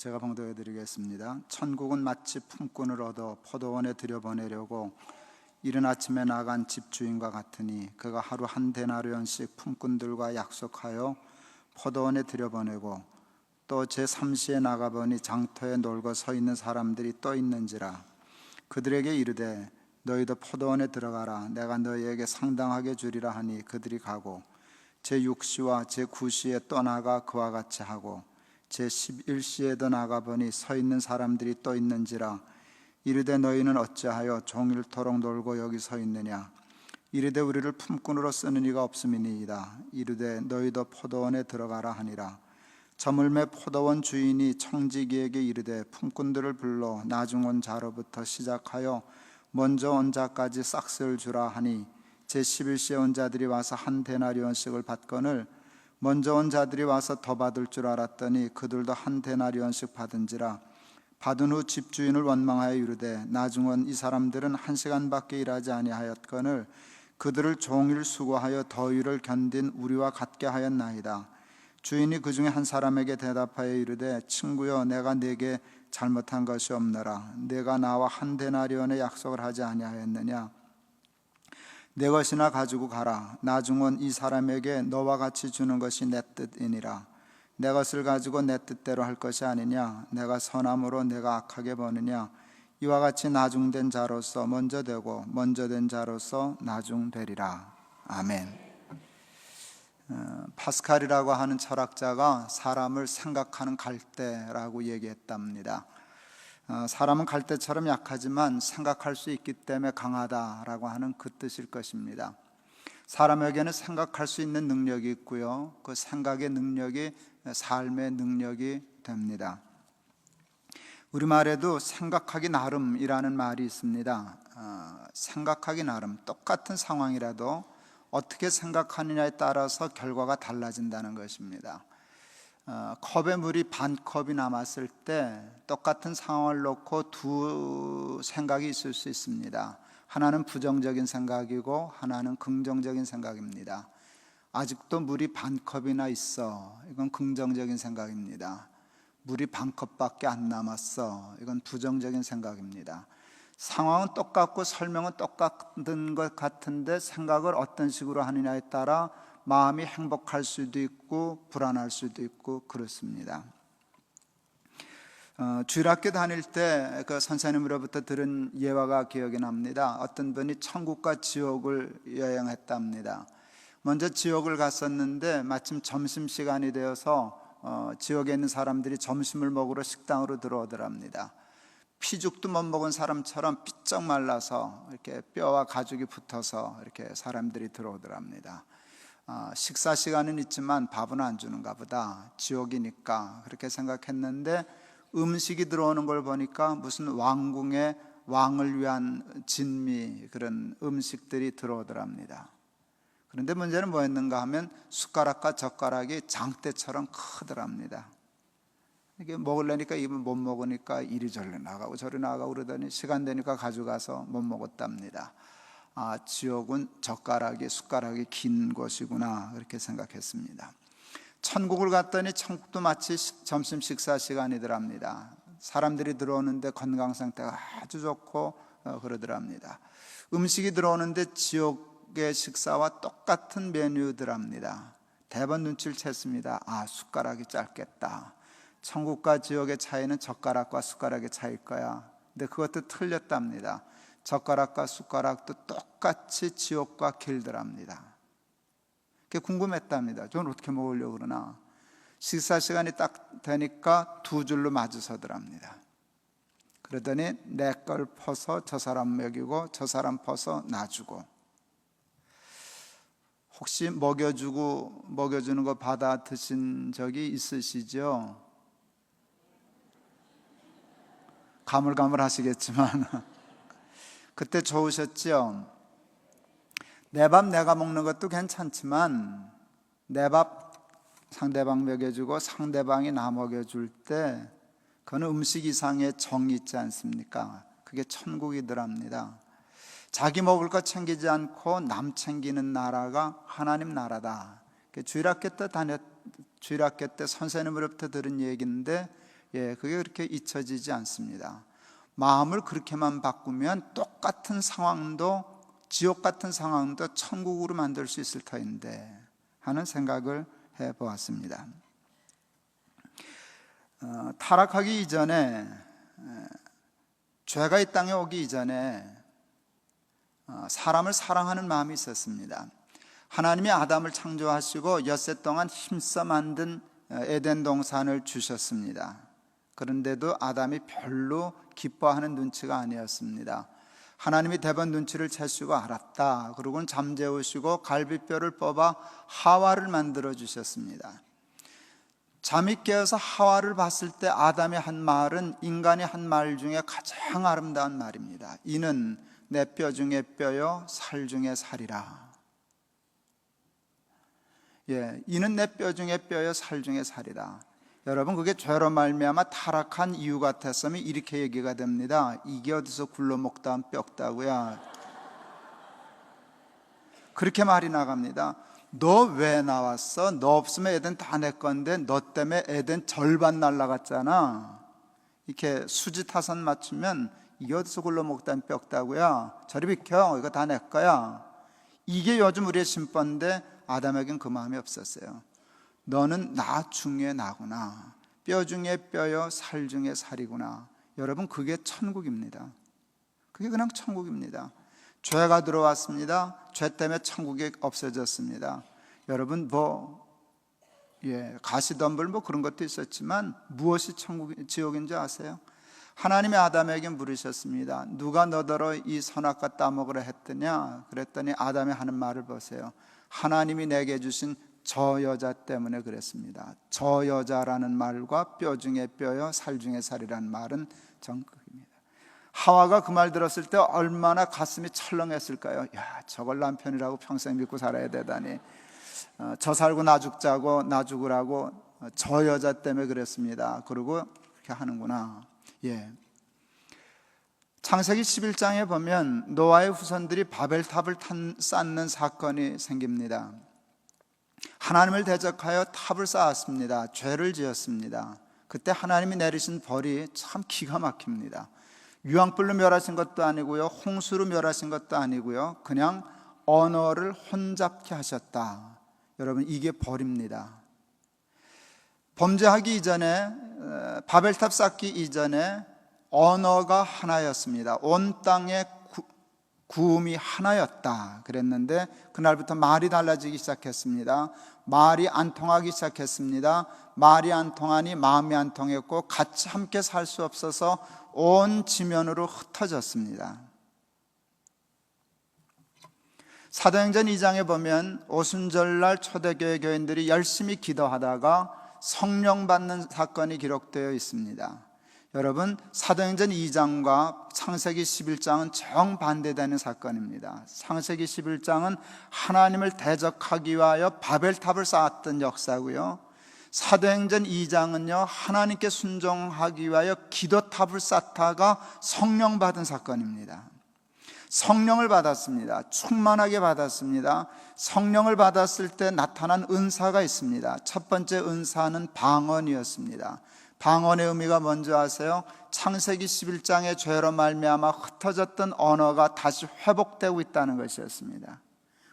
제가 봉독해 드리겠습니다. 천국은 마치 품꾼을 얻어 포도원에 들여보내려고 이른 아침에 나간 집주인과 같으니 그가 하루 한 데나리온씩 품꾼들과 약속하여 포도원에 들여보내고 또 제3시에 나가보니 장터에 놀고 서 있는 사람들이 또 있는지라. 그들에게 이르되 너희도 포도원에 들어가라. 내가 너희에게 상당하게 주리라 하니 그들이 가고 제6시와 제9시에 또 나가 그와 같이 하고 제11시에도 나가보니 서 있는 사람들이 또 있는지라. 이르되 너희는 어찌하여 종일토록 놀고 여기 서 있느냐. 이르되 우리를 품꾼으로 쓰는 이가 없음이니이다. 이르되 너희도 포도원에 들어가라 하니라. 저물매 포도원 주인이 청지기에게 이르되 품꾼들을 불러 나중 온 자로부터 시작하여 먼저 온 자까지 싹스를 주라 하니 제11시에 온 자들이 와서 한 데나리온씩을 받거늘 먼저 온 자들이 와서 더 받을 줄 알았더니 그들도 한 데나리온씩 받은지라. 받은 후 집주인을 원망하여 이르되 나중 온 이 사람들은 1시간밖에 일하지 아니하였거늘 그들을 종일 수고하여 더위를 견딘 우리와 같게 하였나이다. 주인이 그 중에 한 사람에게 대답하여 이르되 친구여, 내가 네게 잘못한 것이 없노라. 내가 나와 한 데나리온의 약속을 하지 아니하였느냐. 내 것이나 가지고 가라. 나중 온 이 사람에게 너와 같이 주는 것이 내 뜻이니라. 내 것을 가지고 내 뜻대로 할 것이 아니냐. 내가 선함으로 내가 악하게 보느냐. 이와 같이 나중된 자로서 먼저 되고 먼저 된 자로서 나중되리라. 아멘. 파스칼이라고 하는 철학자가 사람을 생각하는 갈대라고 얘기했답니다. 사람은 갈대처럼 약하지만 생각할 수 있기 때문에 강하다라고 하는 그 뜻일 것입니다. 사람에게는 생각할 수 있는 능력이 있고요, 그 생각의 능력이 삶의 능력이 됩니다. 우리말에도 생각하기 나름이라는 말이 있습니다. 생각하기 나름, 똑같은 상황이라도 어떻게 생각하느냐에 따라서 결과가 달라진다는 것입니다. 컵에 물이 반 컵이 남았을 때 똑같은 상황을 놓고 두 생각이 있을 수 있습니다. 하나는 부정적인 생각이고 하나는 긍정적인 생각입니다. 아직도 물이 반 컵이나 있어. 이건 긍정적인 생각입니다. 물이 반 컵밖에 안 남았어. 이건 부정적인 생각입니다. 상황은 똑같고 설명은 똑같은 것 같은데 생각을 어떤 식으로 하느냐에 따라 마음이 행복할 수도 있고 불안할 수도 있고 그렇습니다. 주일학교 다닐 때 그 선생님으로부터 들은 예화가 기억이 납니다. 어떤 분이 천국과 지옥을 여행했답니다. 먼저 지옥을 갔었는데 마침 점심시간이 되어서 지옥에 있는 사람들이 점심을 먹으러 식당으로 들어오더랍니다. 피죽도 못 먹은 사람처럼 삐쩍 말라서 이렇게 뼈와 가죽이 붙어서 이렇게 사람들이 들어오더랍니다. 식사 시간은 있지만 밥은 안 주는가 보다, 지옥이니까 그렇게 생각했는데 음식이 들어오는 걸 보니까 무슨 왕궁의 왕을 위한 진미, 그런 음식들이 들어오더랍니다. 그런데 문제는 뭐였는가 하면 숟가락과 젓가락이 장대처럼 크더랍니다. 이게 먹으려니까 입을 못 먹으니까 이리저리 나가고 저리 나가고 그러더니 시간 되니까 가져가서 못 먹었답니다. 지옥은 숟가락이 긴 곳이구나, 그렇게 생각했습니다. 천국을 갔더니 천국도 마치 점심 식사 시간이더랍니다. 사람들이 들어오는데 건강 상태가 아주 좋고 그러더랍니다. 음식이 들어오는데 지옥의 식사와 똑같은 메뉴더랍니다. 대번 눈치를 챘습니다. 숟가락이 짧겠다. 천국과 지옥의 차이는 젓가락과 숟가락의 차이일 거야. 근데 그것도 틀렸답니다. 젓가락과 숟가락도 똑같이 지옥과 길더랍니다. 그게 궁금했답니다. 저는 어떻게 먹으려고 그러나. 식사 시간이 딱 되니까 두 줄로 마주서더랍니다. 그러더니 내 걸 퍼서 저 사람 먹이고 저 사람 퍼서 나 주고. 혹시 먹여주는 거 받아 드신 적이 있으시죠? 가물가물하시겠지만 그때 좋으셨죠? 내 밥 내가 먹는 것도 괜찮지만 내 밥 상대방 먹여주고 상대방이 나 먹여줄 때 그건 음식 이상의 정이 있지 않습니까? 그게 천국이더랍니다. 자기 먹을 것 챙기지 않고 남 챙기는 나라가 하나님 나라다. 주일학교 때 선생님으로부터 들은 얘기인데 그게 그렇게 잊혀지지 않습니다. 마음을 그렇게만 바꾸면 똑같은 상황도, 지옥 같은 상황도 천국으로 만들 수 있을 터인데 하는 생각을 해보았습니다. 타락하기 이전에, 죄가 이 땅에 오기 이전에 사람을 사랑하는 마음이 있었습니다. 하나님이 아담을 창조하시고 엿새 동안 힘써 만든 에덴 동산을 주셨습니다. 그런데도 아담이 별로 기뻐하는 눈치가 아니었습니다. 하나님이 대번 눈치를 채시고 알았다. 그러고는 잠재우시고 갈비뼈를 뽑아 하와를 만들어 주셨습니다. 잠이 깨어서 하와를 봤을 때 아담이 한 말은 인간이 한 말 중에 가장 아름다운 말입니다. 이는 내 뼈 중에 뼈요 살 중에 살이라. 이는 내 뼈 중에 뼈요 살 중에 살이라. 여러분, 그게 죄로 말미암아 타락한 이유 같았으면 이렇게 얘기가 됩니다. 이게 어디서 굴러먹다 한 뼈다고야. 그렇게 말이 나갑니다. 너 왜 나왔어? 너 없으면 에덴 다 내 건데 너 때문에 에덴 절반 날라갔잖아. 이렇게 수지 타선 맞추면 이게 어디서 굴러먹다 한 뼈다고야. 저리 비켜, 이거 다 내 거야. 이게 요즘 우리의 심번인데 아담에겐 그 마음이 없었어요. 너는 나 중에 나구나. 뼈 중에 뼈요 살 중에 살이구나. 여러분, 그게 천국입니다. 그게 그냥 천국입니다. 죄가 들어왔습니다. 죄 때문에 천국이 없어졌습니다. 여러분, 가시덤불 그런 것도 있었지만 무엇이 지옥인지 아세요? 하나님이 아담에게 물으셨습니다. 누가 너더러 이 선악과 따먹으라 했더냐? 그랬더니 아담이 하는 말을 보세요. 하나님이 내게 주신 저 여자 때문에 그랬습니다. 저 여자라는 말과 뼈 중에 뼈요 살 중에 살이라는 말은 정극입니다. 하와가 그 말 들었을 때 얼마나 가슴이 철렁했을까요? 저걸 남편이라고 평생 믿고 살아야 되다니. 저 살고 나 죽자고, 나 죽으라고 저 여자 때문에 그랬습니다. 그러고 그렇게 하는구나. 창세기 11장에 보면 노아의 후손들이 바벨탑을 쌓는 사건이 생깁니다. 하나님을 대적하여 탑을 쌓았습니다. 죄를 지었습니다. 그때 하나님이 내리신 벌이 참 기가 막힙니다. 유황불로 멸하신 것도 아니고요, 홍수로 멸하신 것도 아니고요, 그냥 언어를 혼잡케 하셨다. 여러분, 이게 벌입니다. 범죄하기 이전에, 바벨탑 쌓기 이전에 언어가 하나였습니다. 온 땅의 구음이 하나였다 그랬는데 그날부터 말이 달라지기 시작했습니다. 말이 안 통하기 시작했습니다. 말이 안 통하니 마음이 안 통했고 같이 함께 살 수 없어서 온 지면으로 흩어졌습니다. 사도행전 2장에 보면 오순절날 초대교회 교인들이 열심히 기도하다가 성령 받는 사건이 기록되어 있습니다. 여러분, 사도행전 2장과 창세기 11장은 정반대되는 사건입니다. 창세기 11장은 하나님을 대적하기 위하여 바벨탑을 쌓았던 역사고요, 사도행전 2장은요 하나님께 순종하기 위하여 기도탑을 쌓다가 성령 받은 사건입니다. 성령을 받았습니다. 충만하게 받았습니다. 성령을 받았을 때 나타난 은사가 있습니다. 첫 번째 은사는 방언이었습니다. 방언의 의미가 뭔지 아세요? 창세기 11장의 죄로 말미암아 흩어졌던 언어가 다시 회복되고 있다는 것이었습니다.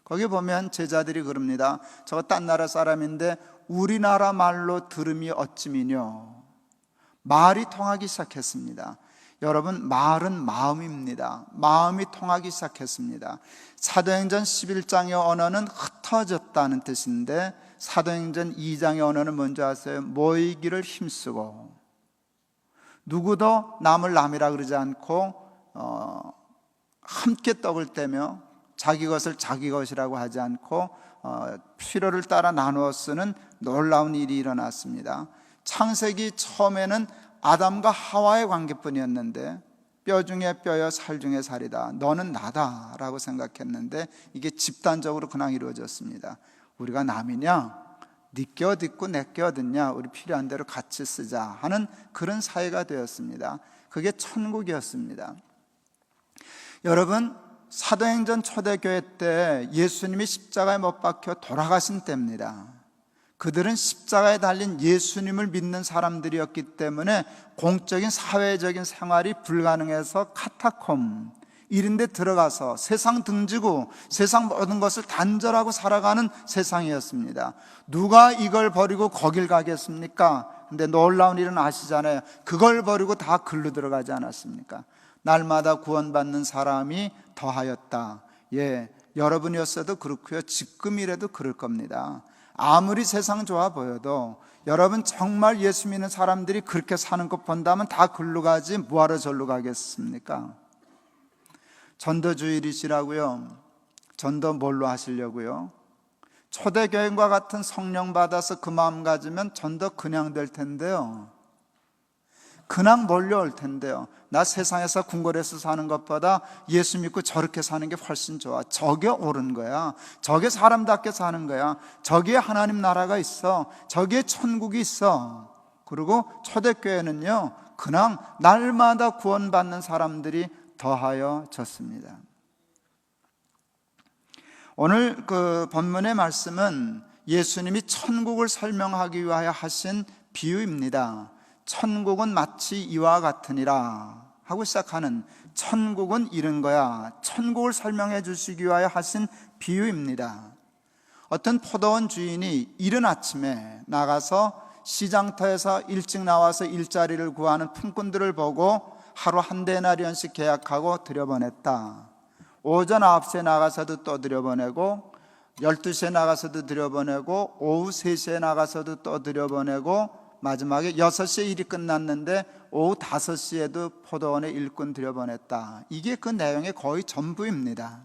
거기 보면 제자들이 그럽니다. 저거 딴 나라 사람인데 우리나라 말로 들음이 어찌미뇨. 말이 통하기 시작했습니다. 여러분, 말은 마음입니다. 마음이 통하기 시작했습니다. 사도행전 11장의 언어는 흩어졌다는 뜻인데 사도행전 2장의 언어는 뭔지 아세요? 모이기를 힘쓰고, 누구도 남을 남이라 그러지 않고 함께 떡을 떼며 자기 것을 자기 것이라고 하지 않고 필요를 따라 나누어 쓰는 놀라운 일이 일어났습니다. 창세기 처음에는 아담과 하와의 관계뿐이었는데 뼈 중에 뼈여 살 중에 살이다, 너는 나다 라고 생각했는데 이게 집단적으로 그냥 이루어졌습니다. 우리가 남이냐? 네 게 어디 있고 내 게 어딨냐? 우리 필요한 대로 같이 쓰자 하는 그런 사회가 되었습니다. 그게 천국이었습니다. 여러분, 사도행전 초대교회 때 예수님이 십자가에 못 박혀 돌아가신 때입니다. 그들은 십자가에 달린 예수님을 믿는 사람들이었기 때문에 공적인 사회적인 생활이 불가능해서 카타콤, 이런 데 들어가서 세상 등지고 세상 모든 것을 단절하고 살아가는 세상이었습니다. 누가 이걸 버리고 거길 가겠습니까? 근데 놀라운 일은 아시잖아요. 그걸 버리고 다 글로 들어가지 않았습니까? 날마다 구원받는 사람이 더하였다. 예, 여러분이었어도 그렇고요, 지금이라도 그럴 겁니다. 아무리 세상 좋아 보여도 여러분 정말 예수 믿는 사람들이 그렇게 사는 것 본다면 다 글로 가지 뭐하러 절로 가겠습니까? 전도주일이시라고요? 전도 뭘로 하시려고요? 초대교인과 같은 성령 받아서 그 마음 가지면 전도 그냥 될 텐데요, 그냥 몰려올 텐데요. 나 세상에서 궁궐에서 사는 것보다 예수 믿고 저렇게 사는 게 훨씬 좋아. 저게 옳은 거야. 저게 사람답게 사는 거야. 저기에 하나님 나라가 있어. 저기에 천국이 있어. 그리고 초대교회는요, 그냥 날마다 구원받는 사람들이 더하여졌습니다. 오늘 그 본문의 말씀은 예수님이 천국을 설명하기 위하여 하신 비유입니다. 천국은 마치 이와 같으니라 하고 시작하는, 천국은 이런 거야, 천국을 설명해 주시기 위하여 하신 비유입니다. 어떤 포도원 주인이 이른 아침에 나가서 시장터에서 일찍 나와서 일자리를 구하는 품꾼들을 보고 하루 한 데나리온씩 계약하고 들여보냈다. 오전 9시에 나가서도 또 들여보내고, 12시에 나가서도 들여보내고, 오후 3시에 나가서도 또 들여보내고, 마지막에 6시에 일이 끝났는데 오후 5시에도 포도원에 일꾼 들여보냈다. 이게 그 내용의 거의 전부입니다.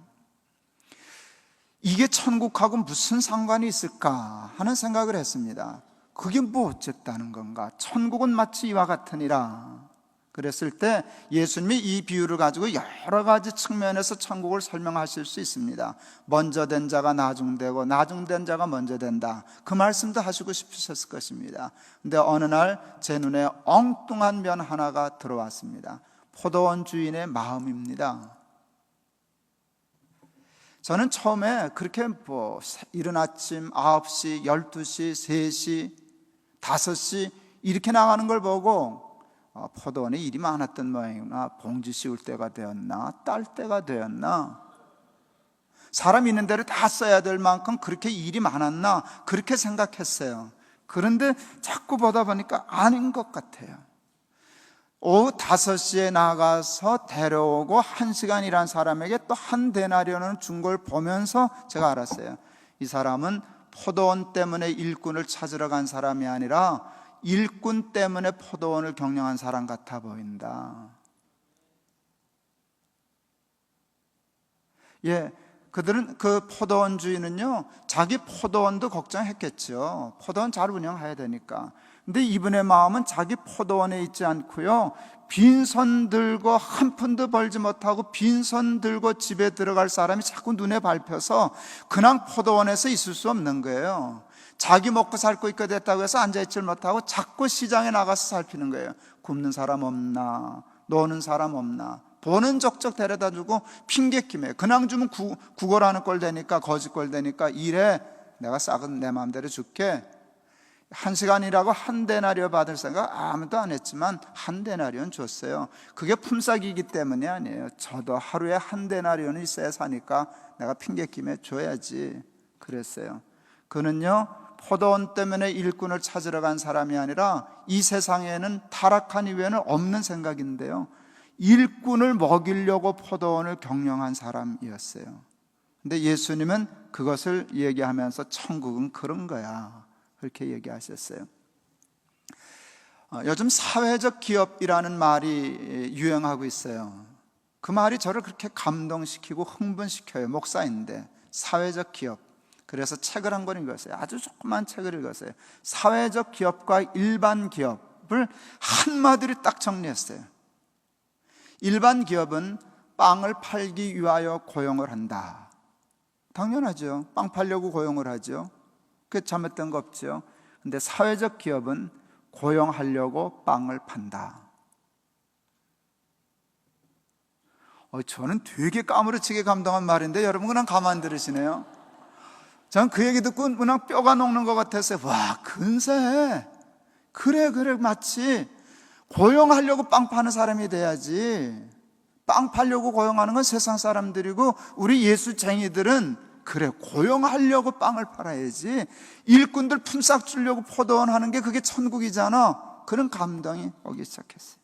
이게 천국하고 무슨 상관이 있을까 하는 생각을 했습니다. 그게 뭐 어쨌다는 건가? 천국은 마치 이와 같으니라 그랬을 때 예수님이 이 비유를 가지고 여러 가지 측면에서 천국을 설명하실 수 있습니다. 먼저 된 자가 나중되고 나중된 자가 먼저 된다, 그 말씀도 하시고 싶으셨을 것입니다. 근데 어느 날 제 눈에 엉뚱한 면 하나가 들어왔습니다. 포도원 주인의 마음입니다. 저는 처음에 그렇게 이른 아침 9시, 12시, 3시, 5시 이렇게 나가는 걸 보고 포도원에 일이 많았던 모양이구나. 봉지 씌울 때가 되었나, 딸 때가 되었나, 사람 있는 대로 다 써야 될 만큼 그렇게 일이 많았나, 그렇게 생각했어요. 그런데 자꾸 보다 보니까 아닌 것 같아요. 오후 5시에 나가서 데려오고 1시간 일한 사람에게 또 한 데나리온을 준 걸 보면서 제가 알았어요. 이 사람은 포도원 때문에 일꾼을 찾으러 간 사람이 아니라 일꾼 때문에 포도원을 경영한 사람 같아 보인다. 예, 그들은, 그 포도원 주인은요, 자기 포도원도 걱정했겠죠. 포도원 잘 운영해야 되니까. 근데 이분의 마음은 자기 포도원에 있지 않고요, 빈손 들고 한 푼도 벌지 못하고 빈손 들고 집에 들어갈 사람이 자꾸 눈에 밟혀서 그냥 포도원에서 있을 수 없는 거예요. 자기 먹고 살고 있게 됐다고 해서 앉아있질 못하고 자꾸 시장에 나가서 살피는 거예요. 굶는 사람 없나, 노는 사람 없나, 보는 족족 데려다주고 핑계김에 그냥 주면 구걸하는 꼴 되니까, 거짓꼴 되니까 이래, 내가 싹은 내 마음대로 줄게. 1시간이라고 한 데나리온 받을 생각 아무도 안 했지만 한 데나리온 줬어요. 그게 품삯이기 때문이 아니에요. 저도 하루에 한 데나리온이 있어야 사니까 내가 핑계김에 줘야지 그랬어요. 그는요, 포도원 때문에 일꾼을 찾으러 간 사람이 아니라 이 세상에는 타락한 이후에는 없는 생각인데요, 일꾼을 먹이려고 포도원을 경영한 사람이었어요. 근데 예수님은 그것을 얘기하면서 천국은 그런 거야, 그렇게 얘기하셨어요. 요즘 사회적 기업이라는 말이 유행하고 있어요. 그 말이 저를 그렇게 감동시키고 흥분시켜요. 목사인데 사회적 기업. 그래서 책을 한 권 읽었어요. 아주 조그만 책을 읽었어요. 사회적 기업과 일반 기업을 한마디로 딱 정리했어요. 일반 기업은 빵을 팔기 위하여 고용을 한다. 당연하죠. 빵 팔려고 고용을 하죠. 그게 잘못된 거 없죠. 근데 사회적 기업은 고용하려고 빵을 판다. 저는 되게 까무러치게 감동한 말인데 여러분 그냥 가만 들으시네요. 전 그 얘기 듣고 그냥 뼈가 녹는 것 같았어요. 와, 근사해. 그래, 마치 고용하려고 빵 파는 사람이 돼야지. 빵 팔려고 고용하는 건 세상 사람들이고, 우리 예수쟁이들은 그래, 고용하려고 빵을 팔아야지. 일꾼들 품삯 주려고 포도원 하는 게 그게 천국이잖아. 그런 감동이 오기 시작했어요.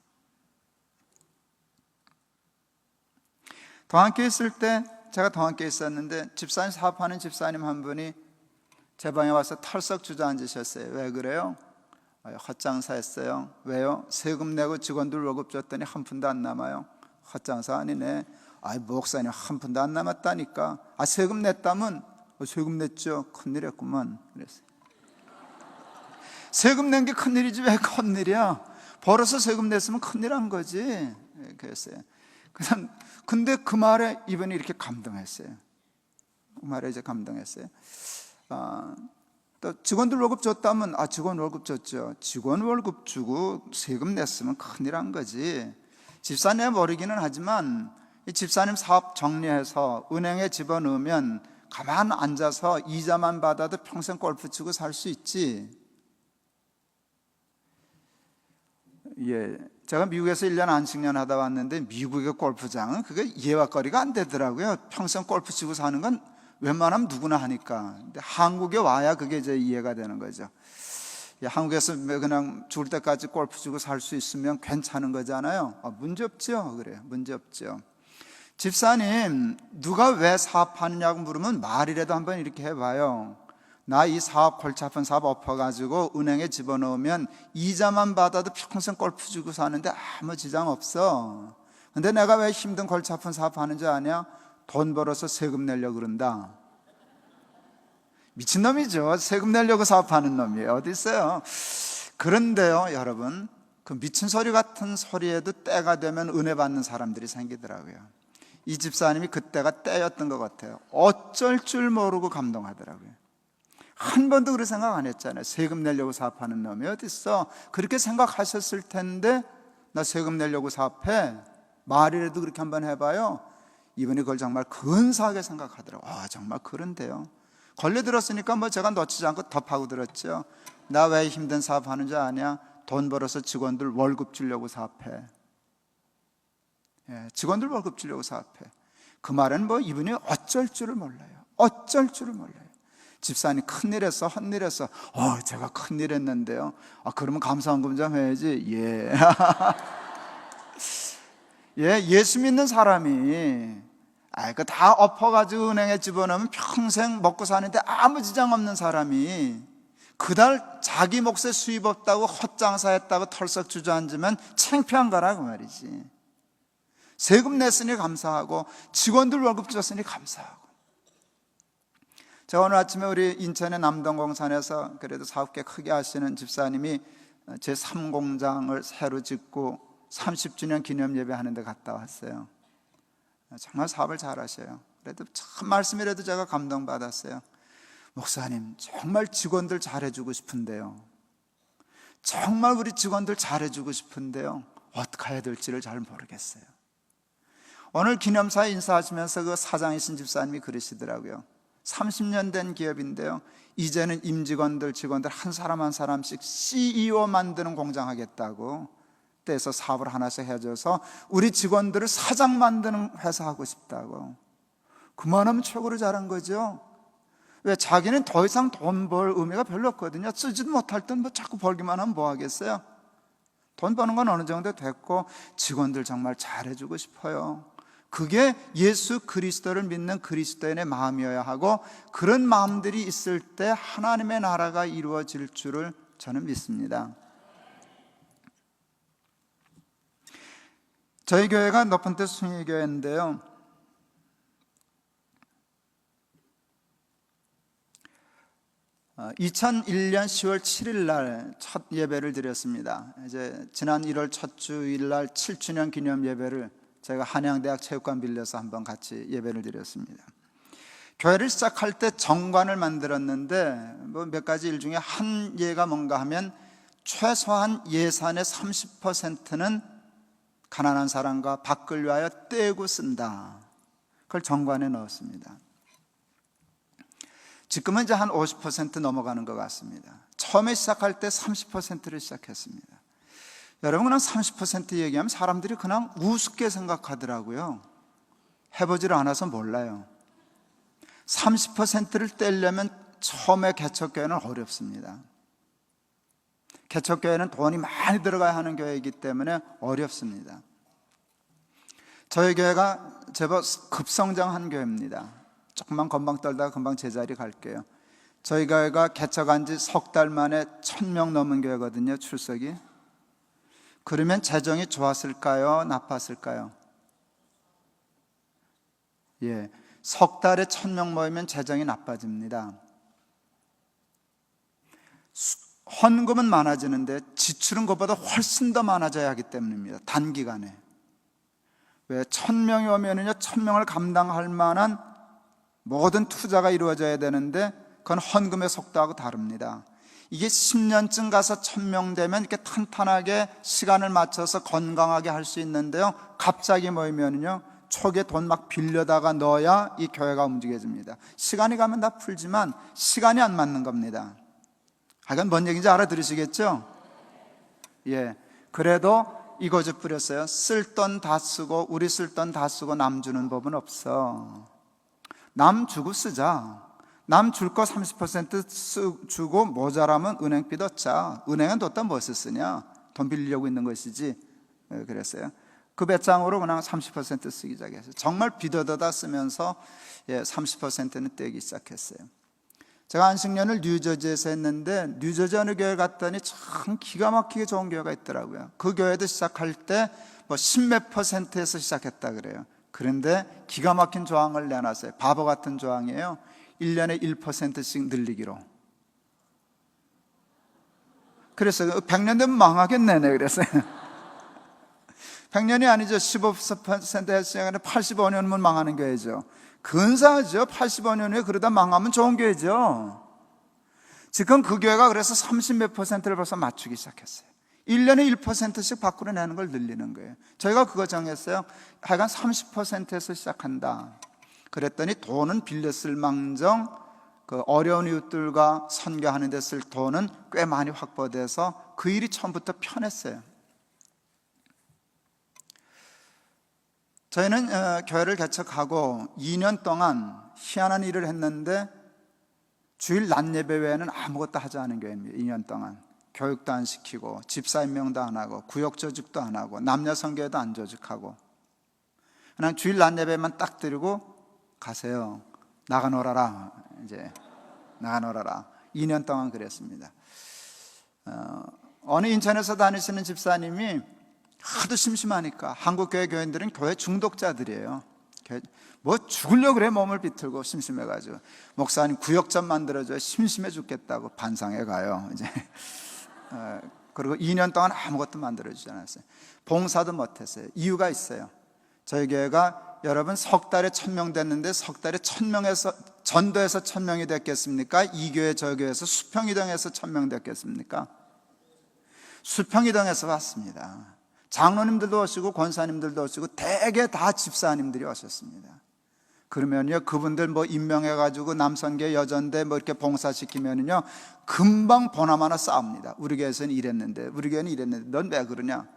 동안교회 있을 때, 제가 동안교회 있었는데 집사님 사업하는 집사님 한 분이 제 방에 와서 털썩 주저앉으셨어요. 왜 그래요? 헛장사 했어요. 왜요? 세금 내고 직원들 월급 줬더니 한 푼도 안 남아요. 헛장사 아니네. 목사님 한 푼도 안 남았다니까. 세금 냈다면? 세금 냈죠. 큰일 했구만. 그랬어요. 세금 낸 게 큰일이지 왜 큰일이야? 벌어서 세금 냈으면 큰일 한 거지. 그랬어요. 근데 그 말에 이분이 이렇게 감동했어요. 그 말에 이제 감동했어요. 또 직원들 월급 줬다면 직원 월급 줬죠. 직원 월급 주고 세금 냈으면 큰일 한 거지. 집사님 모르기는 하지만 이 집사님 사업 정리해서 은행에 집어넣으면 가만 앉아서 이자만 받아도 평생 골프 치고 살 수 있지. 예, 제가 미국에서 1년 안식년 하다 왔는데 미국의 골프장은 그게 이해와거리가 안 되더라고요. 평생 골프 치고 사는 건 웬만하면 누구나 하니까. 근데 한국에 와야 그게 이제 이해가 되는 거죠. 한국에서 그냥 죽을 때까지 골프 치고 살 수 있으면 괜찮은 거잖아요. 문제 없죠. 그래요. 문제 없죠. 집사님, 누가 왜 사업하느냐고 물으면 말이라도 한번 이렇게 해봐요. 나 이 사업, 골치 아픈 사업 엎어가지고 은행에 집어넣으면 이자만 받아도 평생 골프 치고 사는데 아무 지장 없어. 근데 내가 왜 힘든 골치 아픈 사업 하는지 아냐? 돈 벌어서 세금 내려고 그런다. 미친놈이죠. 세금 내려고 사업하는 놈이 어디 있어요. 그런데요, 여러분, 그 미친 소리 같은 소리에도 때가 되면 은혜 받는 사람들이 생기더라고요. 이 집사님이 그때가 때였던 것 같아요. 어쩔 줄 모르고 감동하더라고요. 한 번도 그렇게 생각 안 했잖아요. 세금 내려고 사업하는 놈이 어디 있어. 그렇게 생각하셨을 텐데 나 세금 내려고 사업해. 말이라도 그렇게 한번 해봐요. 이분이 그걸 정말 근사하게 생각하더라고요. 정말 그런데요. 걸려들었으니까 제가 놓치지 않고 덮하고 들었죠. 나 왜 힘든 사업하는 줄 아냐? 돈 벌어서 직원들 월급 주려고 사업해. 직원들 월급 주려고 사업해. 그 말은 이분이 어쩔 줄을 몰라요. 어쩔 줄을 몰라요. 집사님 큰일 했어, 헛일 했어. 제가 큰일 했는데요. 그러면 감사한금 좀 해야지. 예. 예, 예수 믿는 사람이 그 다 엎어가지고 은행에 집어넣으면 평생 먹고 사는데 아무 지장 없는 사람이 그달 자기 몫에 수입 없다고 헛장사했다고 털썩 주저앉으면 창피한 거라고 말이지. 세금 냈으니 감사하고 직원들 월급 줬으니 감사하고. 제가 오늘 아침에 우리 인천의 남동공산에서 그래도 사업계 크게 하시는 집사님이 제3공장을 새로 짓고 30주년 기념 예배 하는데 갔다 왔어요. 정말 사업을 잘 하셔요. 그래도 참 말씀이라도 제가 감동받았어요. 목사님, 정말 직원들 잘해주고 싶은데요. 정말 우리 직원들 잘해주고 싶은데요. 어떻게 해야 될지를 잘 모르겠어요. 오늘 기념사에 인사하시면서 그 사장이신 집사님이 그러시더라고요. 30년 된 기업인데요. 이제는 임직원들, 직원들 한 사람 한 사람씩 CEO 만드는 공장 하겠다고 때에서 사업을 하나씩 해줘서 우리 직원들을 사장 만드는 회사 하고 싶다고. 그만하면 최고로 잘한 거죠. 왜? 자기는 더 이상 돈 벌 의미가 별로 없거든요. 쓰지도 못할 땐 자꾸 벌기만 하면 뭐 하겠어요? 돈 버는 건 어느 정도 됐고 직원들 정말 잘해주고 싶어요. 그게 예수 그리스도를 믿는 그리스도인의 마음이어야 하고 그런 마음들이 있을 때 하나님의 나라가 이루어질 줄을 저는 믿습니다. 저희 교회가 높은데 숭의교회인데요. 어, 2001년 10월 7일 날 첫 예배를 드렸습니다. 이제 지난 1월 첫 주일 날 7주년 기념 예배를 제가 한양대학 체육관 빌려서 한번 같이 예배를 드렸습니다. 교회를 시작할 때 정관을 만들었는데 몇 가지 일 중에 한 예가 뭔가 하면 최소한 예산의 30%는 가난한 사람과 밖을 위하여 떼고 쓴다. 그걸 정관에 넣었습니다. 지금은 이제 한 50% 넘어가는 것 같습니다. 처음에 시작할 때 30%를 시작했습니다. 여러분, 그냥 30% 얘기하면 사람들이 그냥 우습게 생각하더라고요. 해보질 않아서 몰라요. 30%를 떼려면 처음에 개척교회는 어렵습니다. 개척교회는 돈이 많이 들어가야 하는 교회이기 때문에 어렵습니다. 저희 교회가 제법 급성장한 교회입니다. 조금만 건방 떨다가 금방 제자리 갈게요. 저희 교회가 개척한 지 석 달 만에 1000명 넘은 교회거든요, 출석이. 그러면 재정이 좋았을까요? 나빴을까요? 예, 석 달에 1000명 모이면 재정이 나빠집니다. 헌금은 많아지는데 지출은 그것보다 훨씬 더 많아져야 하기 때문입니다. 단기간에. 왜? 1000명이 오면은요, 1000명을 감당할 만한 모든 투자가 이루어져야 되는데 그건 헌금의 속도하고 다릅니다. 이게 10년쯤 가서 1000명 되면 이렇게 탄탄하게 시간을 맞춰서 건강하게 할 수 있는데요, 갑자기 모이면은요, 초기에 돈 막 빌려다가 넣어야 이 교회가 움직여집니다. 시간이 가면 다 풀지만 시간이 안 맞는 겁니다. 하여간 뭔 얘기인지 알아들으시겠죠? 예, 그래도 이거저 뿌렸어요. 쓸 돈 다 쓰고, 우리 쓸 돈 다 쓰고 남 주는 법은 없어. 남 주고 쓰자. 남 줄 거 30% 주고 모자라면 은행빚 얻자. 은행은 뒀다 무엇을 쓰냐? 돈 빌리려고 있는 것이지. 그랬어요. 그 배짱으로 그냥 30% 쓰기 시작했어요. 정말 빚 얻어다 쓰면서 30%는 떼기 시작했어요. 제가 안식년을 뉴저지에서 했는데, 뉴저지 어느 교회 갔더니 참 기가 막히게 좋은 교회가 있더라고요. 그 교회도 시작할 때 뭐 10몇 %에서 시작했다 그래요. 그런데 기가 막힌 조항을 내놨어요. 바보 같은 조항이에요. 1년에 1%씩 늘리기로. 그래서 100년 되면 망하겠네, 그랬어요. 100년이 아니죠. 15%에서 시작하는 85년이면 망하는 교회죠. 근사하죠. 85년 후에 그러다 망하면 좋은 교회죠. 지금 그 교회가 그래서 30몇 %를 벌써 맞추기 시작했어요. 1년에 1%씩 밖으로 내는 걸 늘리는 거예요. 저희가 그거 정했어요. 하여간 30%에서 시작한다. 그랬더니 돈은 빌렸을 망정 그 어려운 이웃들과 선교하는 데 쓸 돈은 꽤 많이 확보돼서 그 일이 처음부터 편했어요. 저희는 교회를 개척하고 2년 동안 희한한 일을 했는데 주일 낮 예배 외에는 아무것도 하지 않은 교회입니다. 2년 동안 교육도 안 시키고 집사 임명도 안 하고 구역 조직도 안 하고 남녀 선교회도 안 조직하고 그냥 주일 낮 예배만 딱 드리고 가세요. 나가 놀아라. 이제 나가 놀아라. 2년 동안 그랬습니다. 어느 인천에서 다니시는 집사님이 하도 심심하니까, 한국 교회 교인들은 교회 중독자들이에요. 뭐 죽으려고 그래. 몸을 비틀고 심심해가지고, 목사님 구역 좀 만들어줘요. 심심해 죽겠다고 반상회 가요. 이제 그리고 2년 동안 아무것도 만들어주지 않았어요. 봉사도 못했어요. 이유가 있어요. 저희 교회가 여러분 석 달에 1000명 됐는데 석 달에 1000명에서 전도에서 1000명이 됐겠습니까? 이 교회 저 교회에서 수평이동에서 1000명 됐겠습니까? 수평이동에서 왔습니다. 장로님들도 오시고 권사님들도 오시고 대개 다 집사님들이 오셨습니다. 그러면요, 그분들 뭐 임명해가지고 남선계 여전대 뭐 이렇게 봉사시키면요, 금방 보나마나 싸웁니다. 우리 교회에서는 이랬는데, 우리 교회는 이랬는데, 넌 왜 그러냐?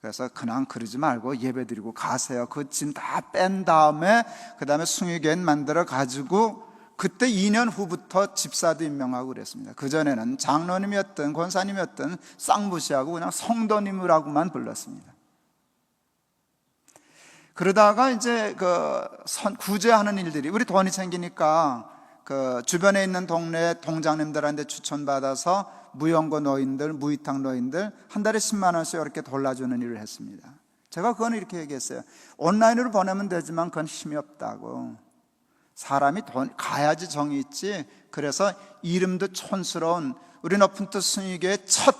그래서 그냥 그러지 말고 예배 드리고 가세요. 그 짐 다 뺀 다음에 그 다음에 숭유교회 만들어 가지고, 그때 2년 후부터 집사도 임명하고 그랬습니다. 그전에는 장로님이었든 권사님이었든 쌍무시하고 그냥 성도님이라고만 불렀습니다. 그러다가 이제 구제하는 일들이, 우리 돈이 생기니까 그 주변에 있는 동네 동장님들한테 추천받아서 무연고 노인들, 무위탁 노인들 한 달에 10만 원씩 이렇게 돌려주는 일을 했습니다. 제가 그건 이렇게 얘기했어요. 온라인으로 보내면 되지만 그건 힘이 없다고. 사람이 돈 가야지 정이 있지. 그래서 이름도 촌스러운 우리 높은 뜻 순위교회 첫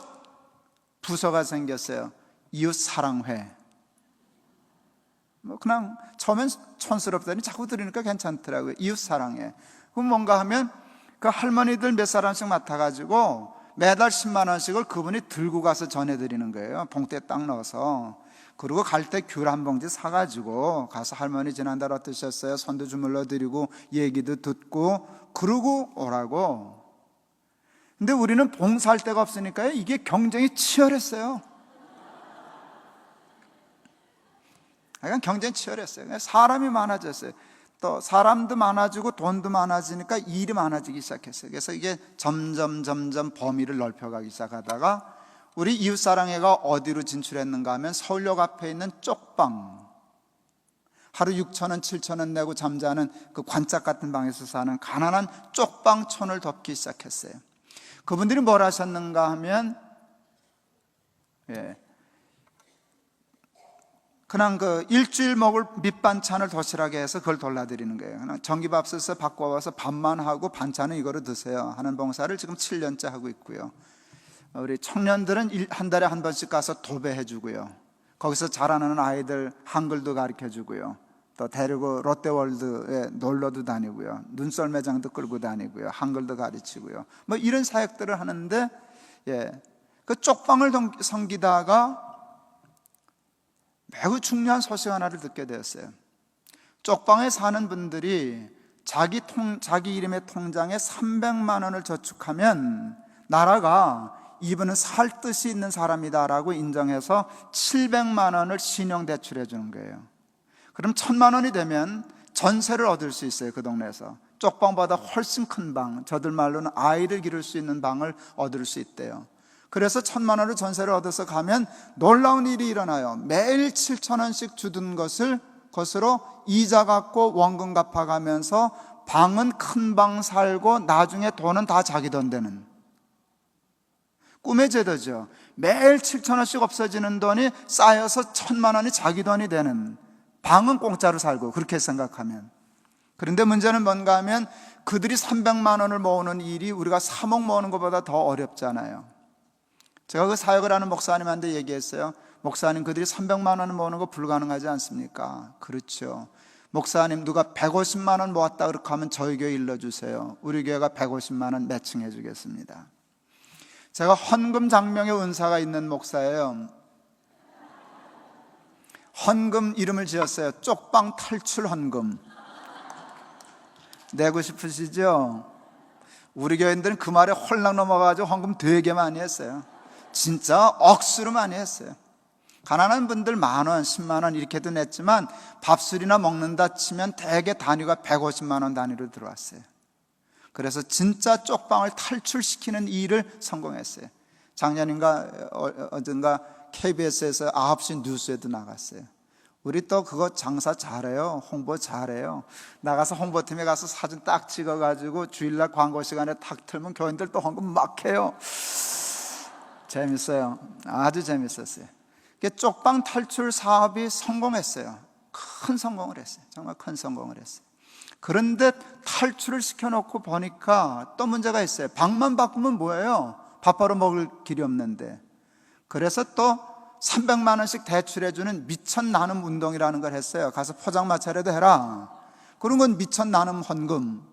부서가 생겼어요. 이웃사랑회. 뭐 그냥 처음엔 촌스럽더니 자꾸 들으니까 괜찮더라고요. 이웃사랑회. 그럼 뭔가 하면 그 할머니들 몇 사람씩 맡아가지고 매달 10만 원씩을 그분이 들고 가서 전해드리는 거예요. 봉투에 딱 넣어서. 그리고 갈 때 귤 한 봉지 사가지고 가서 할머니 지난달 어떠셨어요? 손도 주물러 드리고 얘기도 듣고 그러고 오라고. 근데 우리는 봉사할 데가 없으니까요, 이게 경쟁이 치열했어요. 그러니까 경쟁이 치열했어요. 사람이 많아졌어요. 또 사람도 많아지고 돈도 많아지니까 일이 많아지기 시작했어요. 그래서 이게 점점 범위를 넓혀가기 시작하다가 우리 이웃사랑회가 어디로 진출했는가 하면 서울역 앞에 있는 쪽방, 하루 6,000원, 7,000원 내고 잠자는 그 관짝 같은 방에서 사는 가난한 쪽방촌을 덮기 시작했어요. 그분들이 뭘 하셨는가 하면 그냥 그 일주일 먹을 밑반찬을 도시락에 해서 그걸 돌려드리는 거예요. 그냥 전기밥솥에 바꿔와서 밥만 하고 반찬은 이거로 드세요 하는 봉사를 지금 7년째 하고 있고요. 우리 청년들은 한 달에 한 번씩 가서 도배해 주고요. 거기서 자라나는 아이들 한글도 가르쳐 주고요. 또 데리고 롯데월드에 놀러도 다니고요. 눈썰 매장도 끌고 다니고요. 한글도 가르치고요. 뭐 이런 사역들을 하는데, 그 쪽방을 섬기다가 매우 중요한 소식 하나를 듣게 되었어요. 쪽방에 사는 분들이 자기 이름의 통장에 300만 원을 저축하면 나라가 이분은 살 뜻이 있는 사람이다라고 인정해서 700만 원을 신용대출해 주는 거예요. 그럼 1,000만 원이 되면 전세를 얻을 수 있어요. 그 동네에서 쪽방보다 훨씬 큰 방, 저들 말로는 아이를 기를 수 있는 방을 얻을 수 있대요. 그래서 1,000만 원을 전세를 얻어서 가면 놀라운 일이 일어나요. 매일 7,000원씩 주던 것으로 이자 갚고 원금 갚아가면서 방은 큰 방 살고 나중에 돈은 다 자기 돈 되는 꿈의 제도죠. 매일 7,000원씩 없어지는 돈이 쌓여서 1,000만 원이 자기 돈이 되는, 방은 공짜로 살고, 그렇게 생각하면. 그런데 문제는 뭔가 하면 그들이 300만 원을 모으는 일이 우리가 3억 모으는 것보다 더 어렵잖아요. 제가 그 사역을 하는 목사님한테 얘기했어요. 목사님, 그들이 300만 원을 모으는 거 불가능하지 않습니까? 그렇죠. 목사님, 누가 150만 원 모았다 그렇게 하면 저희 교회 일러주세요. 우리 교회가 150만 원 매칭해 주겠습니다. 제가 헌금 장명의 은사가 있는 목사예요. 헌금 이름을 지었어요. 쪽방 탈출 헌금. 내고 싶으시죠? 우리 교인들은 그 말에 홀랑 넘어가가지고 헌금 되게 많이 했어요. 진짜 억수로 많이 했어요. 가난한 분들 10,000원, 10만 원 이렇게도 냈지만 밥술이나 먹는다 치면 대개 단위가 150만 원 단위로 들어왔어요. 그래서 진짜 쪽방을 탈출시키는 일을 성공했어요. 작년인가 어딘가 KBS에서 9시 뉴스에도 나갔어요. 우리 또 그거 장사 잘해요. 홍보 잘해요. 나가서 홍보팀에 가서 사진 딱 찍어가지고 주일날 광고 시간에 탁 틀면 교인들 또 헌금 막 해요. 재밌어요. 아주 재밌었어요. 쪽방 탈출 사업이 성공했어요. 큰 성공을 했어요. 정말 큰 성공을 했어요. 그런데 탈출을 시켜놓고 보니까 또 문제가 있어요. 방만 바꾸면 뭐예요? 밥벌어 먹을 길이 없는데. 그래서 또 300만 원씩 대출해주는 미천 나눔 운동이라는 걸 했어요. 가서 포장마차라도 해라. 그런 건 미천 나눔 헌금.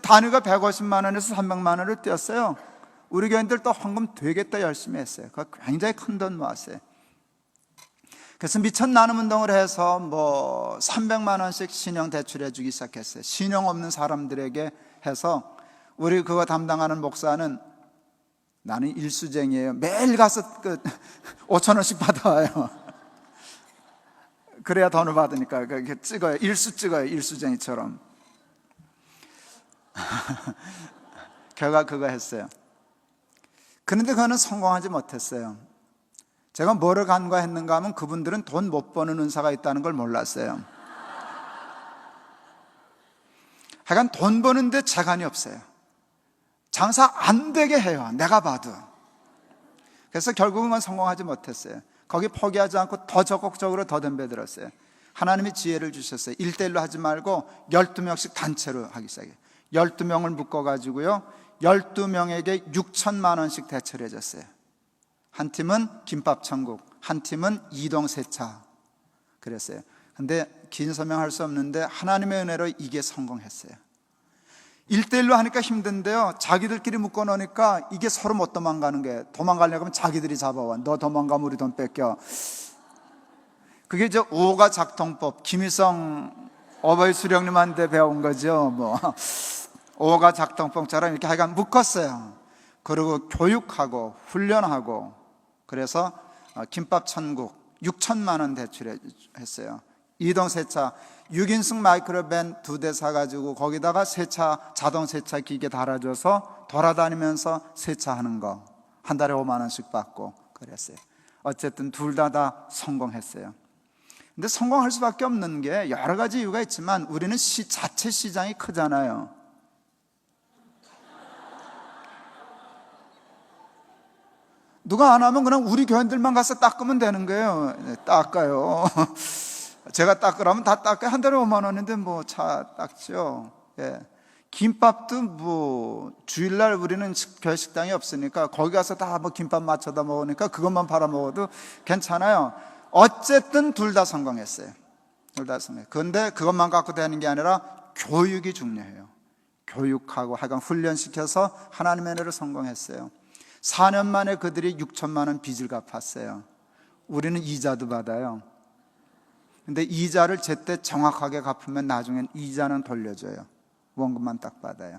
단위가 150만 원에서 300만 원을 띄었어요. 우리 교인들 또 헌금 되게 또 열심히 했어요. 그거 굉장히 큰 돈 모았어요. 그래서 미천 나눔 운동을 해서 300만 원씩 신용 대출해 주기 시작했어요. 신용 없는 사람들에게 해서 우리 그거 담당하는 목사는 나는 일수쟁이에요. 매일 가서 5,000원씩 받아와요. 그래야 돈을 받으니까 그렇게 찍어요. 일수 찍어요. 일수쟁이처럼. 결과 그거 했어요. 그런데 그거는 성공하지 못했어요. 제가 뭐를 간과했는가 하면 그분들은 돈 못 버는 은사가 있다는 걸 몰랐어요. 하여간 돈 버는데 재간이 없어요. 장사 안 되게 해요. 내가 봐도. 그래서 결국은 성공하지 못했어요. 거기 포기하지 않고 더 적극적으로 더 덤벼들었어요. 하나님이 지혜를 주셨어요. 1대1로 하지 말고 12명씩 단체로 하기 시작해요. 12명을 묶어가지고요 12명에게 6,000만 원씩 대처를 해줬어요. 한 팀은 김밥천국, 한 팀은 이동세차. 그랬어요. 근데 긴 설명할 수 없는데 하나님의 은혜로 이게 성공했어요. 1대1로 하니까 힘든데요, 자기들끼리 묶어놓으니까 이게 서로 못 도망가는 게, 도망가려고 하면 자기들이 잡아와. 너 도망가면 우리 돈 뺏겨. 그게 이제 5가 작동법, 김일성 어버이 수령님한테 배운 거죠. 오가 작동법처럼 이렇게 하여간 묶었어요. 그리고 교육하고 훈련하고, 그래서 김밥 천국 6천만 원 대출했어요. 이동 세차 6인승 마이크로밴 2대 사가지고 거기다가 세차, 자동 세차 기계 달아줘서 돌아다니면서 세차하는 거 한 달에 5만 원씩 받고 그랬어요. 어쨌든 둘 다 성공했어요. 근데 성공할 수밖에 없는 게 여러 가지 이유가 있지만 우리는 자체 시장이 크잖아요. 누가 안 하면 그냥 우리 교인들만 가서 닦으면 되는 거예요. 닦아요. 제가 닦으라면 다 닦아요. 한 달에 5만 원인데 뭐 차 닦죠. 예. 김밥도 뭐 주일날 우리는 교회 식당이 없으니까 거기 가서 다 뭐 김밥 맞춰다 먹으니까 그것만 팔아 먹어도 괜찮아요. 어쨌든 둘 다 성공했어요. 둘 다 성공. 그런데 그것만 갖고 되는 게 아니라 교육이 중요해요. 교육하고 하여간 훈련시켜서 하나님의 은혜로 성공했어요. 4년 만에 그들이 6천만 원 빚을 갚았어요. 우리는 이자도 받아요. 근데 이자를 제때 정확하게 갚으면 나중엔 이자는 돌려줘요. 원금만 딱 받아요.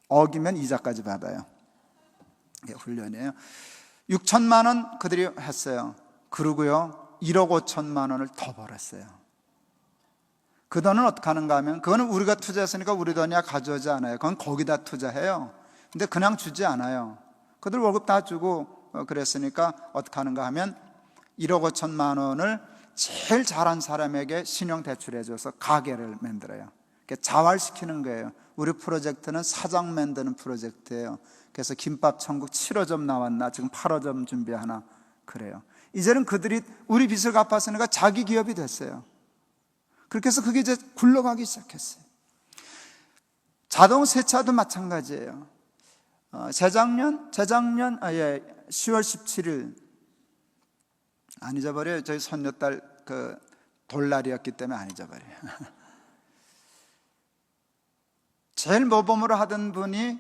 어기면 이자까지 받아요. 이게 훈련이에요. 6천만 원 그들이 했어요. 그러고요 1억 5천만 원을 더 벌었어요. 그 돈은 어떻게 하는가 하면, 그거는 우리가 투자했으니까 우리 돈이야 가져오지 않아요. 그건 거기다 투자해요. 근데 그냥 주지 않아요. 그들 월급 다 주고 그랬으니까 어떻게 하는가 하면 1억 5천만 원을 제일 잘한 사람에게 신용 대출해줘서 가게를 만들어요. 자활시키는 거예요. 우리 프로젝트는 사장 만드는 프로젝트예요. 그래서 김밥 천국 7호점 나왔나 지금 8호점 준비하나 그래요. 이제는 그들이 우리 빚을 갚았으니까 자기 기업이 됐어요. 그렇게 해서 그게 이제 굴러가기 시작했어요. 자동 세차도 마찬가지예요. 재작년 10월 17일 안 잊어버려요. 저희 손녀딸 그 돌날이었기 때문에 안 잊어버려요. 제일 모범으로 하던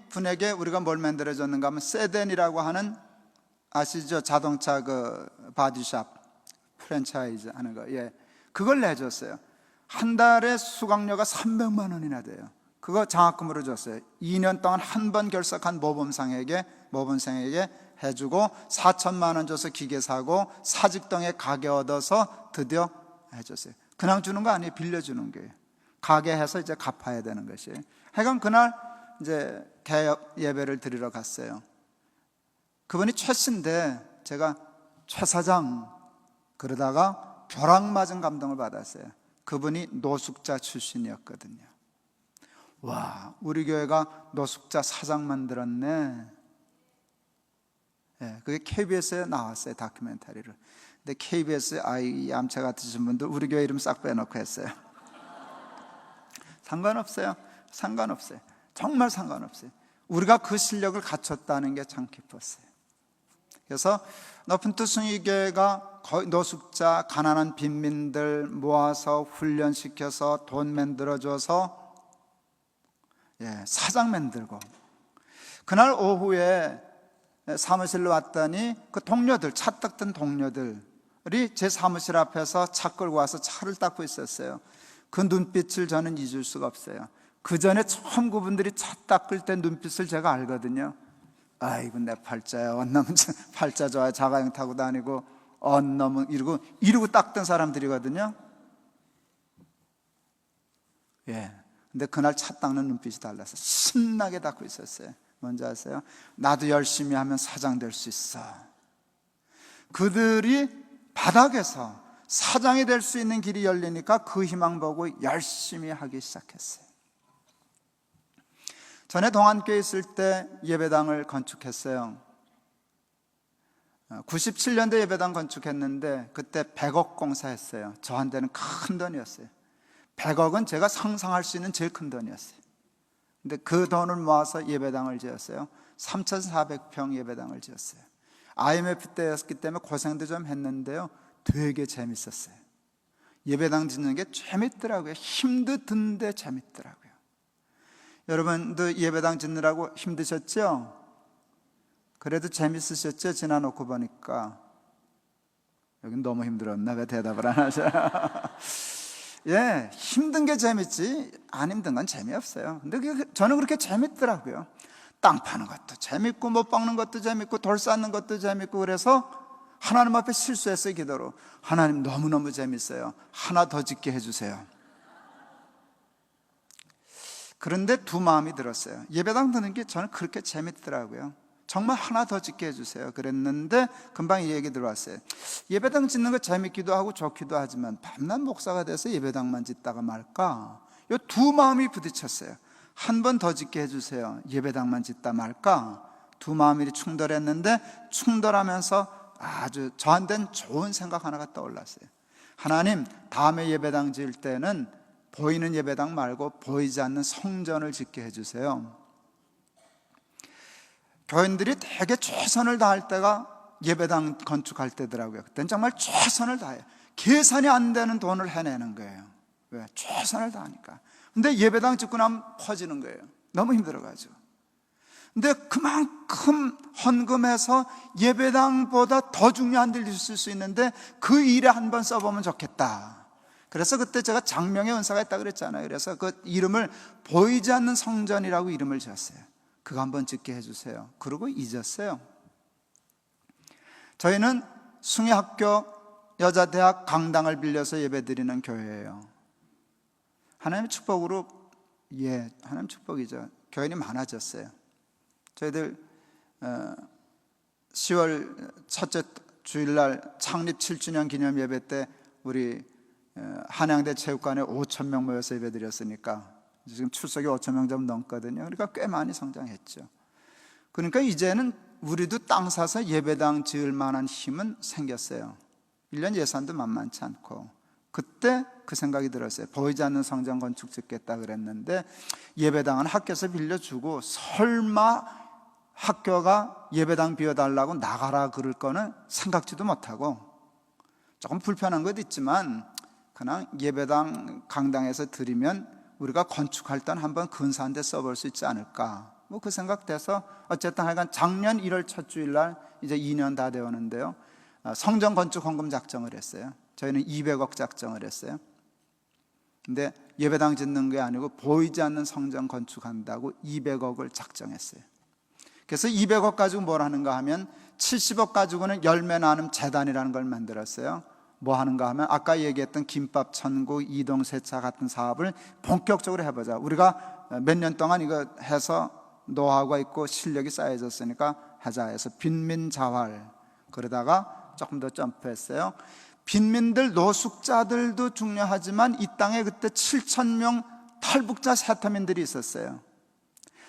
분에게 우리가 뭘 만들어줬는가 하면 세덴이라고 하는, 아시죠? 자동차 그 바디샵 프랜차이즈 하는 거. 예. 그걸 내줬어요. 한 달에 수강료가 300만 원이나 돼요. 그거 장학금으로 줬어요. 2년 동안 한 번 결석한 모범생에게 해주고 4천만 원 줘서 기계 사고 사직동에 가게 얻어서 드디어 해줬어요. 그냥 주는 거 아니에요. 빌려주는 거예요. 가게 해서 이제 갚아야 되는 것이에요. 하여간 그날 이제 개업 예배를 드리러 갔어요. 그분이 최 씨인데 제가 최 사장 그러다가 벼락 맞은 감동을 받았어요. 그분이 노숙자 출신이었거든요. 와, 우리 교회가 노숙자 사장 만들었네. 예, 그게 KBS에 나왔어요, 다큐멘터리를. 근데 KBS 아이 얌체 같으신 분들 우리 교회 이름 싹 빼놓고 했어요. 상관없어요. 정말 상관없어요. 우리가 그 실력을 갖췄다는 게 참 기뻤어요. 그래서 높은 뜻 순위교회가 거의 노숙자, 가난한 빈민들 모아서 훈련시켜서 돈 만들어줘서 사장 만들고, 그날 오후에 사무실로 왔더니 그 동료들, 차 닦던 동료들이 제 사무실 앞에서 차 끌고 와서 차를 닦고 있었어요. 그 눈빛을 저는 잊을 수가 없어요. 그 전에 처음 그분들이 차 닦을 때 눈빛을 제가 알거든요. 아이고 내 팔자야, 언놈은 팔자 좋아요. 자가용 타고 다니고 언놈은 이러고 닦던 사람들이거든요. 근데 그날 차 닦는 눈빛이 달라서 신나게 닦고 있었어요. 뭔지 아세요? 나도 열심히 하면 사장 될 수 있어. 그들이 바닥에서 사장이 될 수 있는 길이 열리니까 그 희망 보고 열심히 하기 시작했어요. 전에 동안교회 있을 때 예배당을 건축했어요. 97년도에 예배당 건축했는데 그때 100억 공사했어요. 저한테는 큰 돈이었어요. 100억은 제가 상상할 수 있는 제일 큰 돈이었어요. 근데 그 돈을 모아서 예배당을 지었어요. 3,400평 예배당을 지었어요. IMF 때였기 때문에 고생도 좀 했는데요, 되게 재밌었어요. 예배당 짓는 게 재밌더라고요. 힘도 드는데 재밌더라고요. 여러분도 예배당 짓느라고 힘드셨죠? 그래도 재밌으셨죠? 지나놓고 보니까. 여긴 너무 힘들었나? 왜 대답을 안 하죠? 예, 힘든 게 재밌지 안 힘든 건 재미없어요. 근데 저는 그렇게 재밌더라고요. 땅 파는 것도 재밌고 못 박는 것도 재밌고 돌 쌓는 것도 재밌고, 그래서 하나님 앞에 실수했어요. 기도로, 하나님 너무너무 재밌어요, 하나 더 짓게 해주세요. 그런데 두 마음이 들었어요. 예배당 드는 게 저는 그렇게 재밌더라고요. 정말 하나 더 짓게 해주세요 그랬는데 금방 이 얘기 들어왔어요. 예배당 짓는 거 재밌기도 하고 좋기도 하지만 밤낮 목사가 돼서 예배당만 짓다가 말까, 이 두 마음이 부딪혔어요. 한 번 더 짓게 해주세요, 예배당만 짓다 말까. 두 마음이 충돌했는데 충돌하면서 아주 저한테는 좋은 생각 하나가 떠올랐어요. 하나님, 다음에 예배당 지을 때는 보이는 예배당 말고 보이지 않는 성전을 짓게 해주세요. 교인들이 되게 최선을 다할 때가 예배당 건축할 때더라고요. 그때는 정말 최선을 다해요. 계산이 안 되는 돈을 해내는 거예요. 왜? 최선을 다하니까. 근데 예배당 짓고 나면 퍼지는 거예요. 너무 힘들어가지고. 근데 그만큼 헌금해서 예배당보다 더 중요한 일을 있을 수 있는데 그 일에 한번 써보면 좋겠다. 그래서 그때 제가 장명의 은사가 있다고 그랬잖아요. 그래서 그 이름을 보이지 않는 성전이라고 이름을 지었어요. 그거 한번 짓게 해주세요. 그러고 잊었어요. 저희는 숭례학교 여자대학 강당을 빌려서 예배드리는 교회예요. 하나님의 축복으로, 하나님 축복이죠. 교인이 많아졌어요. 저희들 10월 첫째 주일날 창립 7주년 기념 예배 때 우리 한양대 체육관에 5,000명 모여서 예배드렸으니까 지금 출석이 5,000명 좀 넘거든요. 그러니까 꽤 많이 성장했죠. 그러니까 이제는 우리도 땅 사서 예배당 지을 만한 힘은 생겼어요. 1년 예산도 만만치 않고. 그때 그 생각이 들었어요. 보이지 않는 성전 건축 짓겠다 그랬는데 예배당은 학교에서 빌려주고 설마 학교가 예배당 비워달라고 나가라 그럴 거는 생각지도 못하고, 조금 불편한 것도 있지만 그냥 예배당 강당에서 드리면 우리가 건축할 때는 한번 근사한 데 써볼 수 있지 않을까, 뭐 그 생각 돼서 어쨌든 하여간 작년 1월 첫 주일날 이제 2년 다 되었는데요, 성전 건축 헌금 작정을 했어요. 저희는 200억 작정을 했어요. 근데 예배당 짓는 게 아니고 보이지 않는 성전 건축한다고 200억을 작정했어요. 그래서 200억 가지고 뭘 하는가 하면 70억 가지고는 열매 나눔 재단이라는 걸 만들었어요. 뭐 하는가 하면 아까 얘기했던 김밥 천국, 이동 세차 같은 사업을 본격적으로 해보자. 우리가 몇 년 동안 이거 해서 노하우가 있고 실력이 쌓여졌으니까 하자 해서 빈민자활, 그러다가 조금 더 점프했어요. 빈민들, 노숙자들도 중요하지만 이 땅에 그때 7,000명 탈북자 세터민들이 있었어요.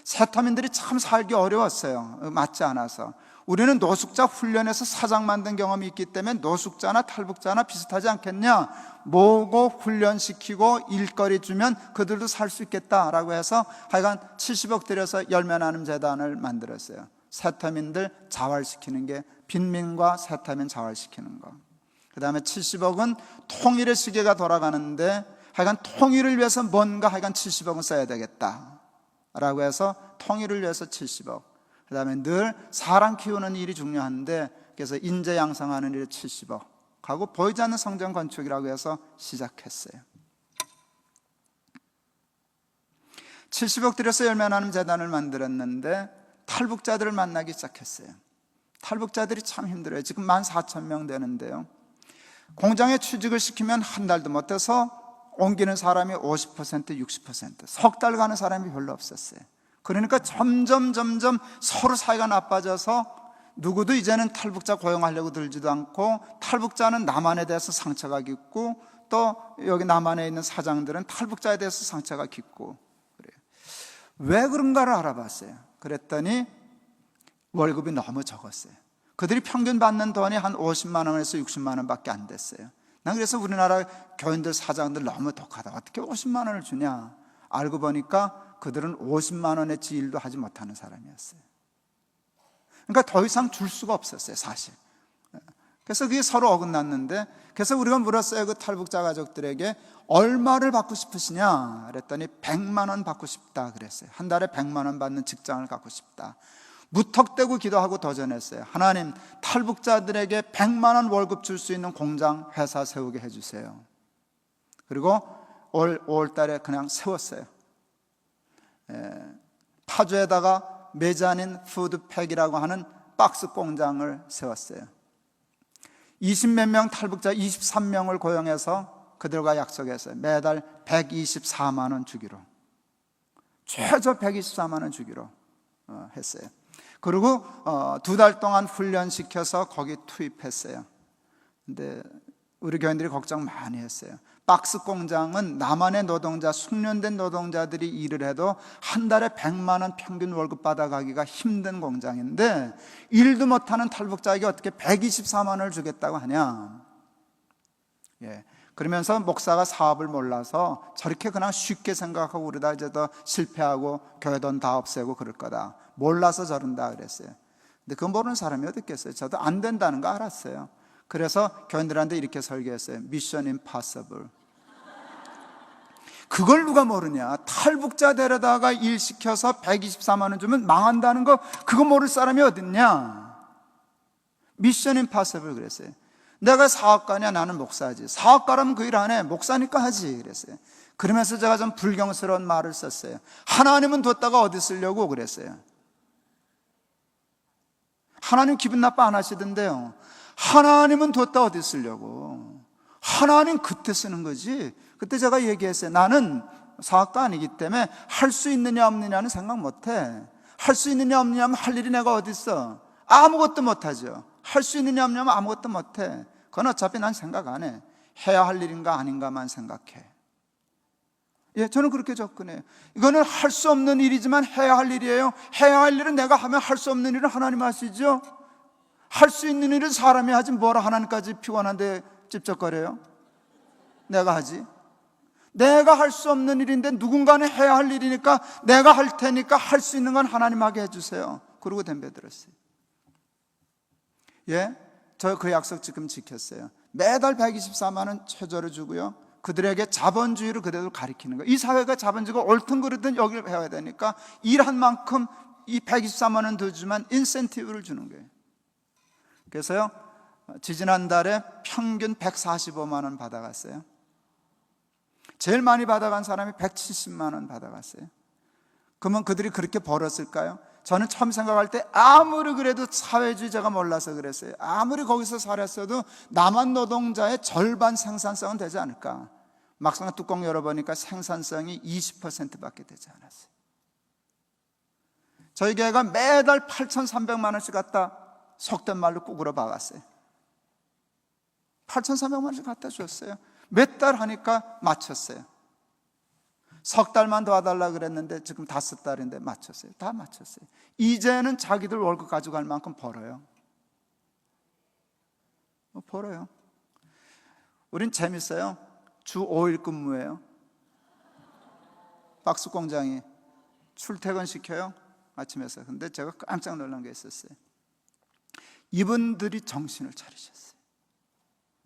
세터민들이 참 살기 어려웠어요. 맞지 않아서. 우리는 노숙자 훈련해서 사장 만든 경험이 있기 때문에 노숙자나 탈북자나 비슷하지 않겠냐, 모으고 훈련시키고 일거리 주면 그들도 살 수 있겠다라고 해서 하여간 70억 들여서 열매 나눔 재단을 만들었어요. 세터민들 자활시키는 게, 빈민과 세터민 자활시키는 거. 그 다음에 70억은 통일의 시계가 돌아가는데 하여간 통일을 위해서 뭔가 하여간 70억은 써야 되겠다 라고 해서 통일을 위해서 70억. 그 다음에 늘 사람 키우는 일이 중요한데 그래서 인재 양성하는 일에 70억 하고 보이지 않는 성전 건축이라고 해서 시작했어요. 70억 들여서 열매 나눔 재단을 만들었는데 탈북자들을 만나기 시작했어요. 탈북자들이 참 힘들어요. 지금 14,000명 되는데요, 공장에 취직을 시키면 한 달도 못해서 옮기는 사람이 50%, 60%, 석 달 가는 사람이 별로 없었어요. 그러니까 점점 서로 사이가 나빠져서 누구도 이제는 탈북자 고용하려고 들지도 않고, 탈북자는 남한에 대해서 상처가 깊고 또 여기 남한에 있는 사장들은 탈북자에 대해서 상처가 깊고 그래요. 왜 그런가를 알아봤어요. 그랬더니 월급이 너무 적었어요. 그들이 평균 받는 돈이 한 50만 원에서 60만 원밖에 안 됐어요. 난 그래서 우리나라 교인들 사장들 너무 독하다, 어떻게 50만 원을 주냐. 알고 보니까 그들은 50만 원어치 일도 하지 못하는 사람이었어요. 그러니까 더 이상 줄 수가 없었어요, 사실. 그래서 그게 서로 어긋났는데, 그래서 우리가 물었어요. 그 탈북자 가족들에게 얼마를 받고 싶으시냐 그랬더니 100만 원 받고 싶다 그랬어요. 한 달에 100만 원 받는 직장을 갖고 싶다. 무턱대고 기도하고 도전했어요. 하나님, 탈북자들에게 100만 원 월급 줄 수 있는 공장, 회사 세우게 해주세요. 그리고 올 5월달에 그냥 세웠어요. 파주에다가 메자닌 푸드팩이라고 하는 박스 공장을 세웠어요. 20몇 명 탈북자 23명을 고용해서 그들과 약속했어요. 매달 124만 원 주기로, 최저 124만 원 주기로 했어요. 그리고 2달 동안 훈련시켜서 거기 투입했어요. 근데 우리 교인들이 걱정 많이 했어요. 박스 공장은 남한의 노동자, 숙련된 노동자들이 일을 해도 한 달에 100만 원 평균 월급 받아가기가 힘든 공장인데 일도 못하는 탈북자에게 어떻게 124만 원을 주겠다고 하냐. 그러면서 목사가 사업을 몰라서 저렇게 그냥 쉽게 생각하고 우리다 이제 더 실패하고 교회 돈 다 없애고 그럴 거다, 몰라서 저런다 그랬어요. 근데 그거 모르는 사람이 어디 있겠어요. 저도 안 된다는 거 알았어요. 그래서 교인들한테 이렇게 설교했어요. 미션 임파서블. 그걸 누가 모르냐. 탈북자 데려다가 일 시켜서 124만 원 주면 망한다는 거, 그거 모를 사람이 어딨냐. 미션 임파서블 그랬어요. 내가 사업가냐, 나는 목사지. 사업가라면 그 일 안 해, 목사니까 하지 그랬어요. 그러면서 제가 좀 불경스러운 말을 썼어요. 하나님은 뒀다가 어디 쓰려고 그랬어요. 하나님 기분 나빠 안 하시던데요. 하나님은 뒀다 어디 쓰려고. 하나님 그때 쓰는 거지. 그때 제가 얘기했어요. 나는 사업가 아니기 때문에 할 수 있느냐 없느냐는 생각 못해. 할 수 있느냐 없느냐 하면 할 일이 내가 어디 있어. 아무것도 못하죠. 할 수 있느냐 없느냐 하면 아무것도 못해. 그건 어차피 난 생각 안 해. 해야 할 일인가 아닌가만 생각해. 저는 그렇게 접근해요. 이거는 할 수 없는 일이지만 해야 할 일이에요. 해야 할 일은 내가 하면 할 수 없는 일은 하나님 하시죠. 할 수 있는 일은 사람이 하지 뭐라 하나님까지 피곤한데 찝쩍거려요. 내가 하지. 내가 할 수 없는 일인데 누군가는 해야 할 일이니까 내가 할 테니까 할 수 있는 건 하나님 하게 해주세요. 그러고 덤벼들었어요. 저 그 약속 지금 지켰어요. 매달 124만 원 최저로 주고요, 그들에게 자본주의를 그대로 가리키는 거예요. 이 사회가 자본주의가 옳든 그르든 여기를 배워야 되니까 일한 만큼 이 124만 원 더 주면 인센티브를 주는 거예요. 그래서요, 지지난달에 평균 145만 원 받아갔어요. 제일 많이 받아간 사람이 170만 원 받아갔어요. 그러면 그들이 그렇게 벌었을까요? 저는 처음 생각할 때 아무리 그래도 사회주의 제가 몰라서 그랬어요. 아무리 거기서 살았어도 남한 노동자의 절반 생산성은 되지 않을까. 막상 뚜껑 열어보니까 생산성이 20%밖에 되지 않았어요. 저희 교회가 매달 8,300만 원씩 갖다 속된 말로 꾸그러 박았어요. 8,300만 원씩 갖다 줬어요. 몇 달 하니까 맞췄어요. 석 달만 도와달라 그랬는데 지금 5달인데 맞췄어요. 다 맞췄어요. 이제는 자기들 월급 가져갈 만큼 벌어요. 벌어요. 우린 재밌어요. 주 5일 근무예요. 박스 공장이 출퇴근 시켜요, 아침에서. 근데 제가 깜짝 놀란 게 있었어요. 이분들이 정신을 차리셨어요.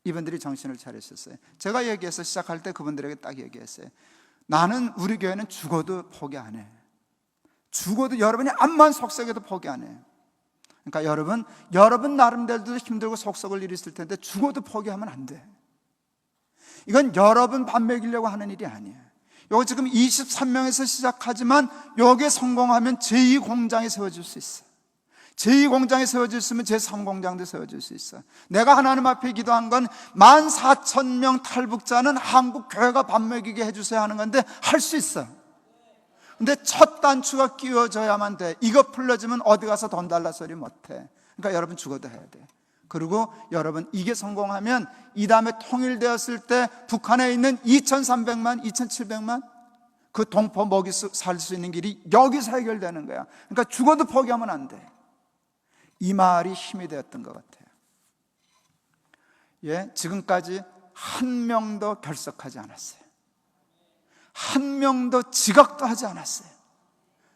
이분들이 정신을 차리셨어요. 제가 얘기해서 시작할 때 그분들에게 딱 얘기했어요. 나는 우리 교회는 죽어도 포기 안 해. 죽어도 여러분이 암만 속썩여도 포기 안 해. 그러니까 여러분 나름대로도 힘들고 속썩을 일이 있을 텐데 죽어도 포기하면 안 돼. 이건 여러분 밥 먹이려고 하는 일이 아니에요. 이거 지금 23명에서 시작하지만 여기에 성공하면 제2공장이 세워질 수 있어요. 제2공장이 세워졌으면 제3공장도 세워질 수 있어요. 내가 하나님 앞에 기도한 건 14,000명 탈북자는 한국 교회가 밥 먹이게 해주세요 하는 건데 할 수 있어요. 근데 첫 단추가 끼워져야만 돼. 이거 풀려지면 어디 가서 돈 달라 소리 못해. 그러니까 여러분 죽어도 해야 돼. 그리고 여러분 이게 성공하면 이 다음에 통일되었을 때 북한에 있는 2,300만, 2,700만 그 동포 먹이 살 수 있는 길이 여기서 해결되는 거야. 그러니까 죽어도 포기하면 안 돼. 이 말이 힘이 되었던 것 같아요. 지금까지 한 명도 결석하지 않았어요. 한 명도 지각도 하지 않았어요.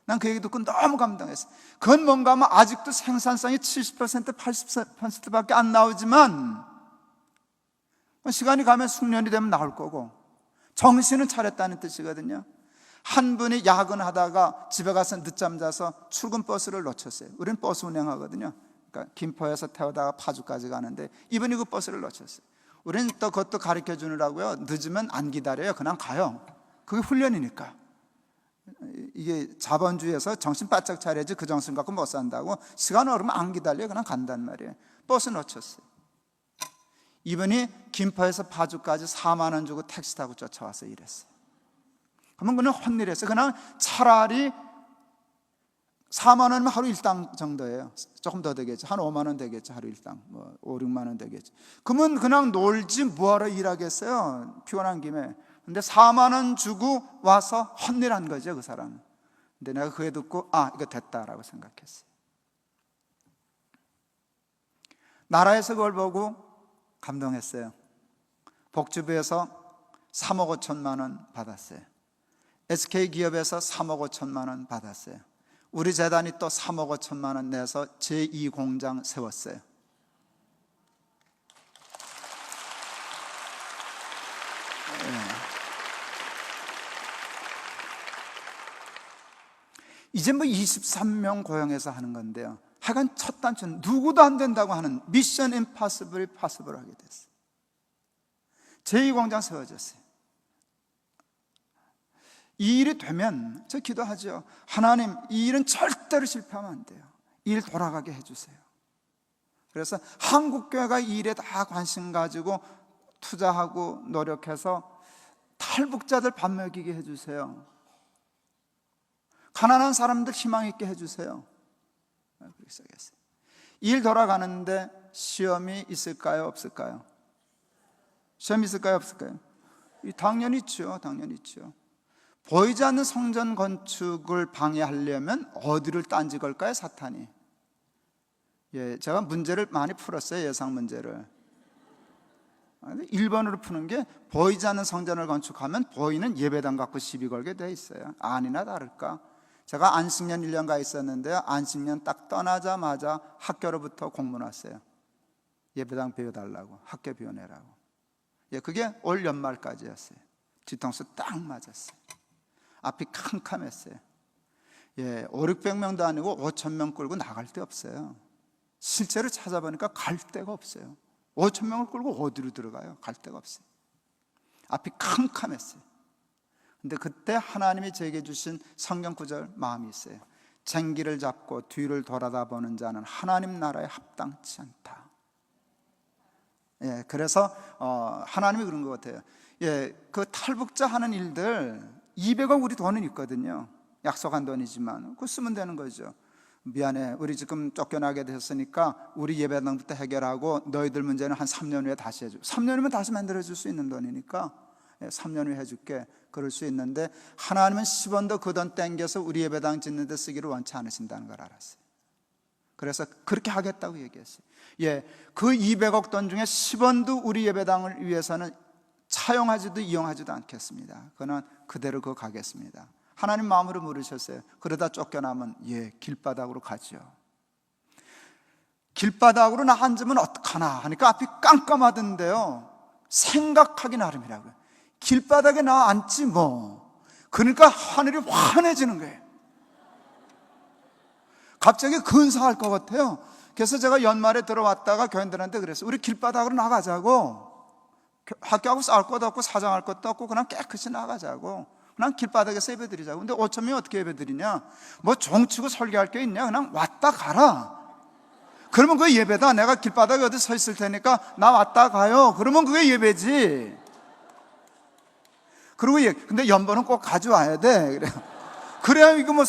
난 그 얘기 듣고 너무 감동했어요. 그건 뭔가 하면 아직도 생산성이 70%, 80%밖에 안 나오지만 시간이 가면 숙련이 되면 나올 거고 정신은 차렸다는 뜻이거든요. 한 분이 야근하다가 집에 가서 늦잠 자서 출근 버스를 놓쳤어요. 우리는 버스 운행하거든요. 그러니까 김포에서 태우다가 파주까지 가는데 이분이 그 버스를 놓쳤어요. 우리는 또 그것도 가르쳐 주느라고요, 늦으면 안 기다려요. 그냥 가요. 그게 훈련이니까. 이게 자본주의에서 정신 바짝 차려야지 그 정신 갖고 못 산다고. 시간 오르면 안 기다려요. 그냥 간단 말이에요. 버스 놓쳤어요. 이분이 김포에서 파주까지 4만 원 주고 택시 타고 쫓아와서 일했어요. 그러면 그는 헛일했어요. 그냥 차라리 4만 원이면 하루 일당 정도예요. 조금 더 되겠죠. 한 5만 원 되겠죠. 하루 일당. 뭐 5, 6만 원 되겠죠. 그러면 그냥 놀지 뭐하러 일하겠어요. 피곤한 김에. 근데 4만 원 주고 와서 헛일한 거죠, 그 사람은. 근데 내가 그거 듣고 이거 됐다라고 생각했어요. 나라에서 그걸 보고 감동했어요. 복지부에서 3억 5천만 원 받았어요. SK기업에서 3억 5천만 원 받았어요. 우리 재단이 또 3억 5천만 원 내서 제2공장 세웠어요. 이제 뭐 23명 고용해서 하는 건데요, 하여간 첫 단추는 누구도 안 된다고 하는 미션 임파서블이 파서블하게 됐어요. 제2공장 세워졌어요. 이 일이 되면 저 기도하죠. 하나님, 이 일은 절대로 실패하면 안 돼요. 일 돌아가게 해주세요. 그래서 한국교회가 이 일에 다 관심 가지고 투자하고 노력해서 탈북자들 밥 먹이게 해주세요. 가난한 사람들 희망 있게 해주세요. 그렇게 시작했어요. 일 돌아가는데 시험이 있을까요, 없을까요? 시험이 있을까요, 없을까요? 당연히 있죠. 당연히 있죠. 보이지 않는 성전 건축을 방해하려면 어디를 딴지 걸까요, 사탄이? 제가 문제를 많이 풀었어요, 예상 문제를. 1번으로 푸는 게, 보이지 않는 성전을 건축하면 보이는 예배당 갖고 시비 걸게 돼 있어요. 아니나 다를까. 제가 안식년 1년 가 있었는데요, 안식년 딱 떠나자마자 학교로부터 공문 왔어요. 예배당 비워달라고, 학교 비워내라고. 그게 올 연말까지였어요. 뒤통수 딱 맞았어요. 앞이 캄캄했어요. 5, 600명도 아니고 5,000명 끌고 나갈 데 없어요. 실제로 찾아보니까 갈 데가 없어요. 5,000명을 끌고 어디로 들어가요? 갈 데가 없어요. 앞이 캄캄했어요. 근데 그때 하나님이 제게 주신 성경 구절 마음이 있어요. 쟁기를 잡고 뒤를 돌아다보는 자는 하나님 나라에 합당치 않다. 그래서 하나님이 그런 것 같아요. 그 탈북자 하는 일들 200억 우리 돈은 있거든요. 약속한 돈이지만 그거 쓰면 되는 거죠. 미안해, 우리 지금 쫓겨나게 됐으니까 우리 예배당부터 해결하고 너희들 문제는 한 3년 후에 다시 해줘. 3년이면 다시 만들어줄 수 있는 돈이니까 3년 후에 해줄게. 그럴 수 있는데 하나님은 10원도 그 돈 땡겨서 우리 예배당 짓는 데 쓰기를 원치 않으신다는 걸 알았어요. 그래서 그렇게 하겠다고 얘기했어요. 그 200억 돈 중에 10원도 우리 예배당을 위해서는 차용하지도 이용하지도 않겠습니다. 그는 그대로 그거 가겠습니다. 하나님 마음으로 물으셨어요. 그러다 쫓겨나면 길바닥으로 가죠. 길바닥으로 나 앉으면 어떡하나 하니까 앞이 깜깜하던데요, 생각하기 나름이라고요. 길바닥에 나 앉지 뭐. 그러니까 하늘이 환해지는 거예요. 갑자기 근사할 것 같아요. 그래서 제가 연말에 들어왔다가 교인들한테 그랬어요. 우리 길바닥으로 나가자고. 학교하고 싸울 것도 없고 사정할 것도 없고 그냥 깨끗이 나가자고. 그냥 길바닥에서 예배드리자고. 근데 5,000명이 어떻게 예배드리냐? 뭐 종치고 설교할 게 있냐? 그냥 왔다 가라. 그러면 그게 예배다. 내가 길바닥에 어디 서 있을 테니까 나 왔다 가요. 그러면 그게 예배지. 그리고 근데 연번은 꼭 가져와야 돼. 그래야 이거 뭐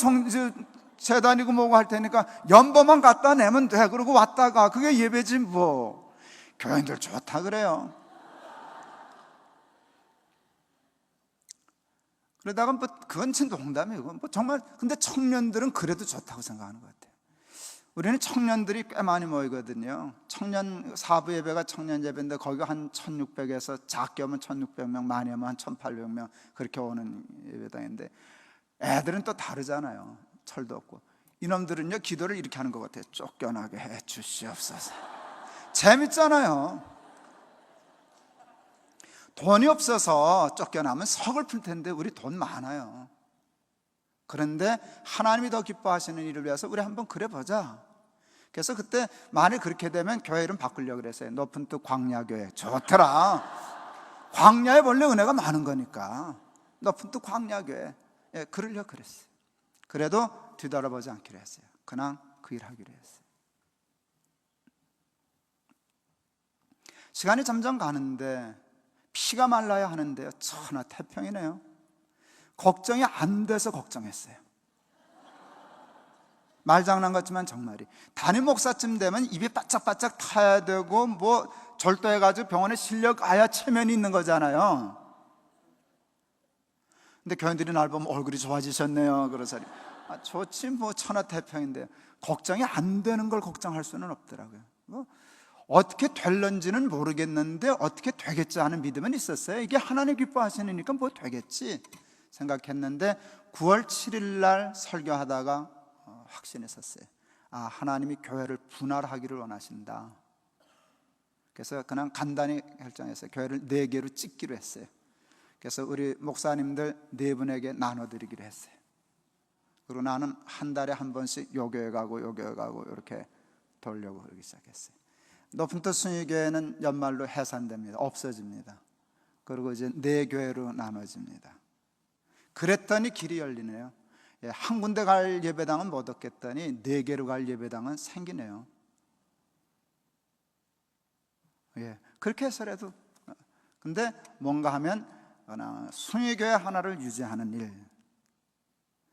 재단이고 뭐고 할 테니까 연번만 갖다 내면 돼. 그리고 왔다가 그게 예배지 뭐. 교인들 좋다 그래요. 그러다가 뭐 그건 진짜 농담이에요. 뭐 정말. 근데 청년들은 그래도 좋다고 생각하는 것 같아요. 우리는 청년들이 꽤 많이 모이거든요. 청년 사부 예배가 청년 예배인데 거기가 한 1,600에서 작게 오면 1,600명, 많이 오면 한 1,800명 그렇게 오는 예배당인데, 애들은 또 다르잖아요. 철도 없고. 이놈들은요 기도를 이렇게 하는 것 같아요. 쫓겨나게 해 주시옵소서. 재밌잖아요. 돈이 없어서 쫓겨나면 서글플 텐데 우리 돈 많아요. 그런데 하나님이 더 기뻐하시는 일을 위해서 우리 한번 그래 보자. 그래서 그때 만일 그렇게 되면 교회 이름 바꾸려고 그랬어요. 높은 뜻 광야교회. 좋더라. 광야에 원래 은혜가 많은 거니까 높은 뜻 광야교회. 예, 그러려고 그랬어요. 그래도 뒤돌아보지 않기로 했어요. 그냥 그 일 하기로 했어요. 시간이 점점 가는데 피가 말라야 하는데요, 천하태평이네요. 걱정이 안 돼서 걱정했어요. 말장난 같지만 정말이. 담임 목사쯤 되면 입이 바짝바짝 타야 되고 뭐 절도해가지고 병원에 실려가야 체면이 있는 거잖아요. 근데 교인들이 날 보면 얼굴이 좋아지셨네요. 그러서 좋지 뭐 천하태평인데 걱정이 안 되는 걸 걱정할 수는 없더라고요. 뭐 어떻게 될런지는 모르겠는데 어떻게 되겠지 하는 믿음은 있었어요. 이게 하나님 기뻐하시니까 뭐 되겠지 생각했는데 9월 7일 날 설교하다가 확신했었어요. 하나님이 교회를 분할하기를 원하신다. 그래서 그냥 간단히 결정했어요. 교회를 4개로 찢기로 했어요. 그래서 우리 목사님들 4분에게 나눠드리기로 했어요. 그리고 나는 한 달에 한 번씩 요 교회 가고 요 교회 가고 이렇게 돌려고 그러기 시작했어요. 높은 뜻 순위교회는 연말로 해산됩니다. 없어집니다. 그리고 이제 4교회로 나눠집니다. 그랬더니 길이 열리네요. 한 군데 갈 예배당은 못 얻겠더니 4개로 갈 예배당은 생기네요. 그렇게 해서라도. 근데 뭔가 하면 순위교회 하나를 유지하는 일,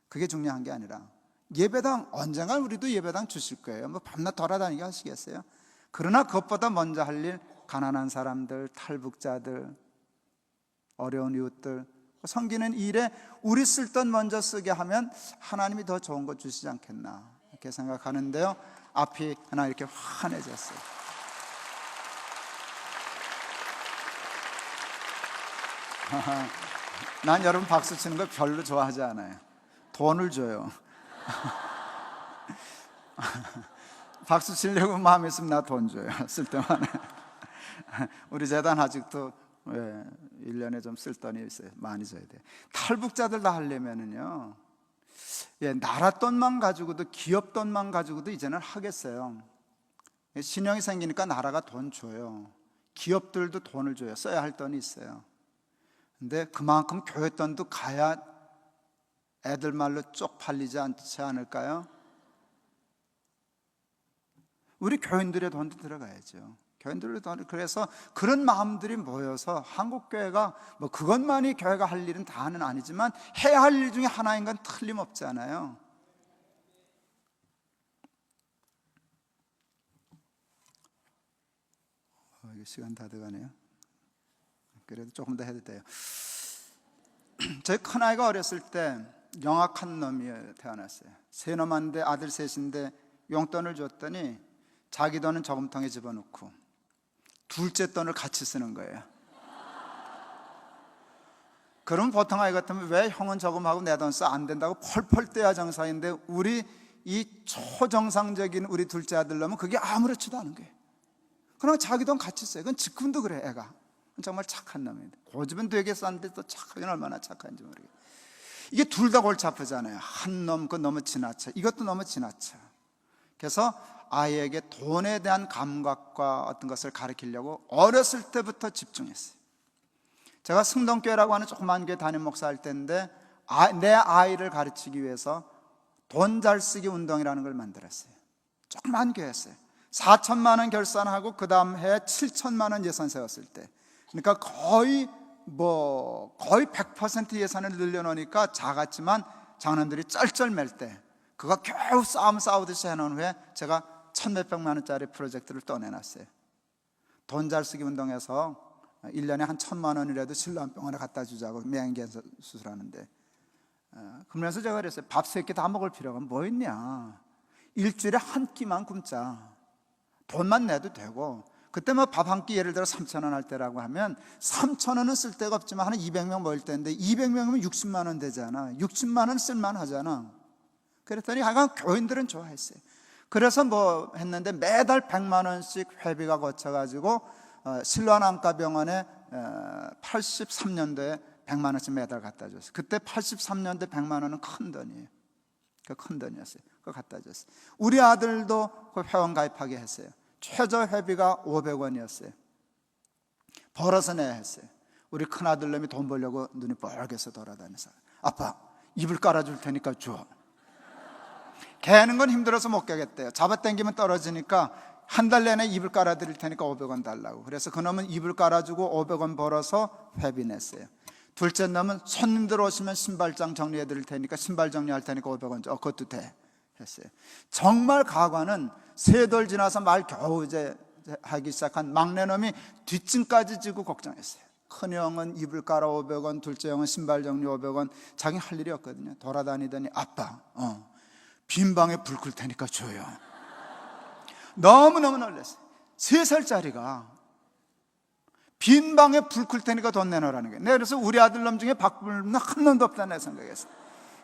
그게 중요한 게 아니라 예배당 언젠간 우리도 예배당 주실 거예요. 뭐 밤낮 돌아다니게 하시겠어요? 그러나 그것보다 먼저 할 일, 가난한 사람들, 탈북자들, 어려운 이웃들 섬기는 일에 우리 쓸 돈 먼저 쓰게 하면 하나님이 더 좋은 거 주시지 않겠나 이렇게 생각하는데요, 앞이 하나 이렇게 환해졌어요. 난 여러분 박수 치는 거 별로 좋아하지 않아요. 돈을 줘요. 박수 치려고 마음 있으면 나 돈 줘요. 쓸 때만. 우리 재단 아직도 1년에 좀 쓸 돈이 있어요. 많이 줘야 돼요. 탈북자들 다 하려면은요, 나라 돈만 가지고도, 기업 돈만 가지고도 이제는 하겠어요. 신용이 생기니까 나라가 돈 줘요. 기업들도 돈을 줘요. 써야 할 돈이 있어요. 근데 그만큼 교회 돈도 가야 애들 말로 쪽팔리지 않지 않을까요? 우리 교인들의 돈도 들어가야죠. 교인들의 돈. 그래서 그런 마음들이 모여서 한국교회가 뭐 그것만이 교회가 할 일은 다는 아니지만 해야 할 일 중에 하나인 건 틀림없잖아요. 이게 시간 다 돼가네요. 그래도 조금 더 해도 돼요. 저희 큰아이가 어렸을 때 영악한 놈이 태어났어요. 세 놈한테 아들 셋인데 용돈을 줬더니 자기 돈은 저금통에 집어넣고 둘째 돈을 같이 쓰는 거예요. 그럼 보통 아이 같으면 왜 형은 저금하고 내 돈 써? 안 된다고 펄펄 떼야 정상인데 우리 이 초정상적인 우리 둘째 아들 놈은 그게 아무렇지도 않은 거예요. 그럼 자기 돈 같이 써요. 그건 지금도 그래. 애가 정말 착한 놈입니다. 고집은 되게 싼데 또 착하긴 얼마나 착한지 모르겠어요. 이게 둘 다 골치 아프잖아요. 한 놈, 그거 너무 지나쳐. 이것도 너무 지나쳐. 그래서 아이에게 돈에 대한 감각과 어떤 것을 가르치려고 어렸을 때부터 집중했어요. 제가 승동교회라고 하는 조그만 교회 담임 목사 할 때인데 내 아이를 가르치기 위해서 돈 잘 쓰기 운동이라는 걸 만들었어요. 조그만 교회였어요. 4천만 원 결산하고 그 다음 해에 7천만 원 예산 세웠을 때, 그러니까 거의 100% 예산을 늘려놓으니까 작았지만 장남들이 쩔쩔맬 때 그거 겨우 싸우듯이 해놓은 후에 제가 1,몇백만 원짜리 프로젝트를 또 내놨어요. 돈 잘 쓰기 운동에서 1년에 한 1,000만 원이라도 신랑병원에 갖다 주자고, 맹견 수술하는데. 그러면서 제가 그랬어요. 밥 3끼 다 먹을 필요가 뭐 있냐, 일주일에 한 끼만 굶자. 돈만 내도 되고, 그때 뭐 밥 한 끼 예를 들어 3,000원 할 때라고 하면 3,000원은 쓸 데가 없지만 한 200명 모일 때인데 200명이면 60만 원 되잖아. 60만 원 쓸만 하잖아. 그랬더니 하여간 교인들은 좋아했어요. 그래서 뭐 했는데 매달 100만 원씩 회비가 거쳐가지고 실로암 안과병원에 83년도에 100만 원씩 매달 갖다 줬어요. 그때 83년도에 100만 원은 큰 돈이에요. 그 큰 돈이었어요. 그거 갖다 줬어요. 우리 아들도 그 회원 가입하게 했어요. 최저 회비가 500원이었어요. 벌어서 내야 했어요. 우리 큰아들 놈이 돈 벌려고 눈이 뻘개서 돌아다녀서 아빠 이불 깔아줄 테니까 줘. 개는 건 힘들어서 못 깨겠대요. 잡아당기면 떨어지니까 한 달 내내 이불 깔아드릴 테니까 500원 달라고. 그래서 그놈은 이불 깔아주고 500원 벌어서 회비 냈어요. 둘째 놈은 손님들 오시면 신발장 정리해드릴 테니까 신발 정리할 테니까 500원 줘. 그것도 돼 했어요. 정말 가관은 3돌 지나서 말 겨우 이제 하기 시작한 막내 놈이 뒷짐까지 지고 걱정했어요. 큰 형은 이불 깔아 500원, 둘째 형은 신발 정리 500원. 자기 할 일이 없거든요. 돌아다니더니 아빠 빈 방에 불 끌 테니까 줘요. 너무너무 놀랐어요. 3살짜리가 빈 방에 불 끌 테니까 돈 내놓으라는 거예요. 내가 그래서 우리 아들놈 중에 바꿀 한 놈도 없다 내 생각했어요.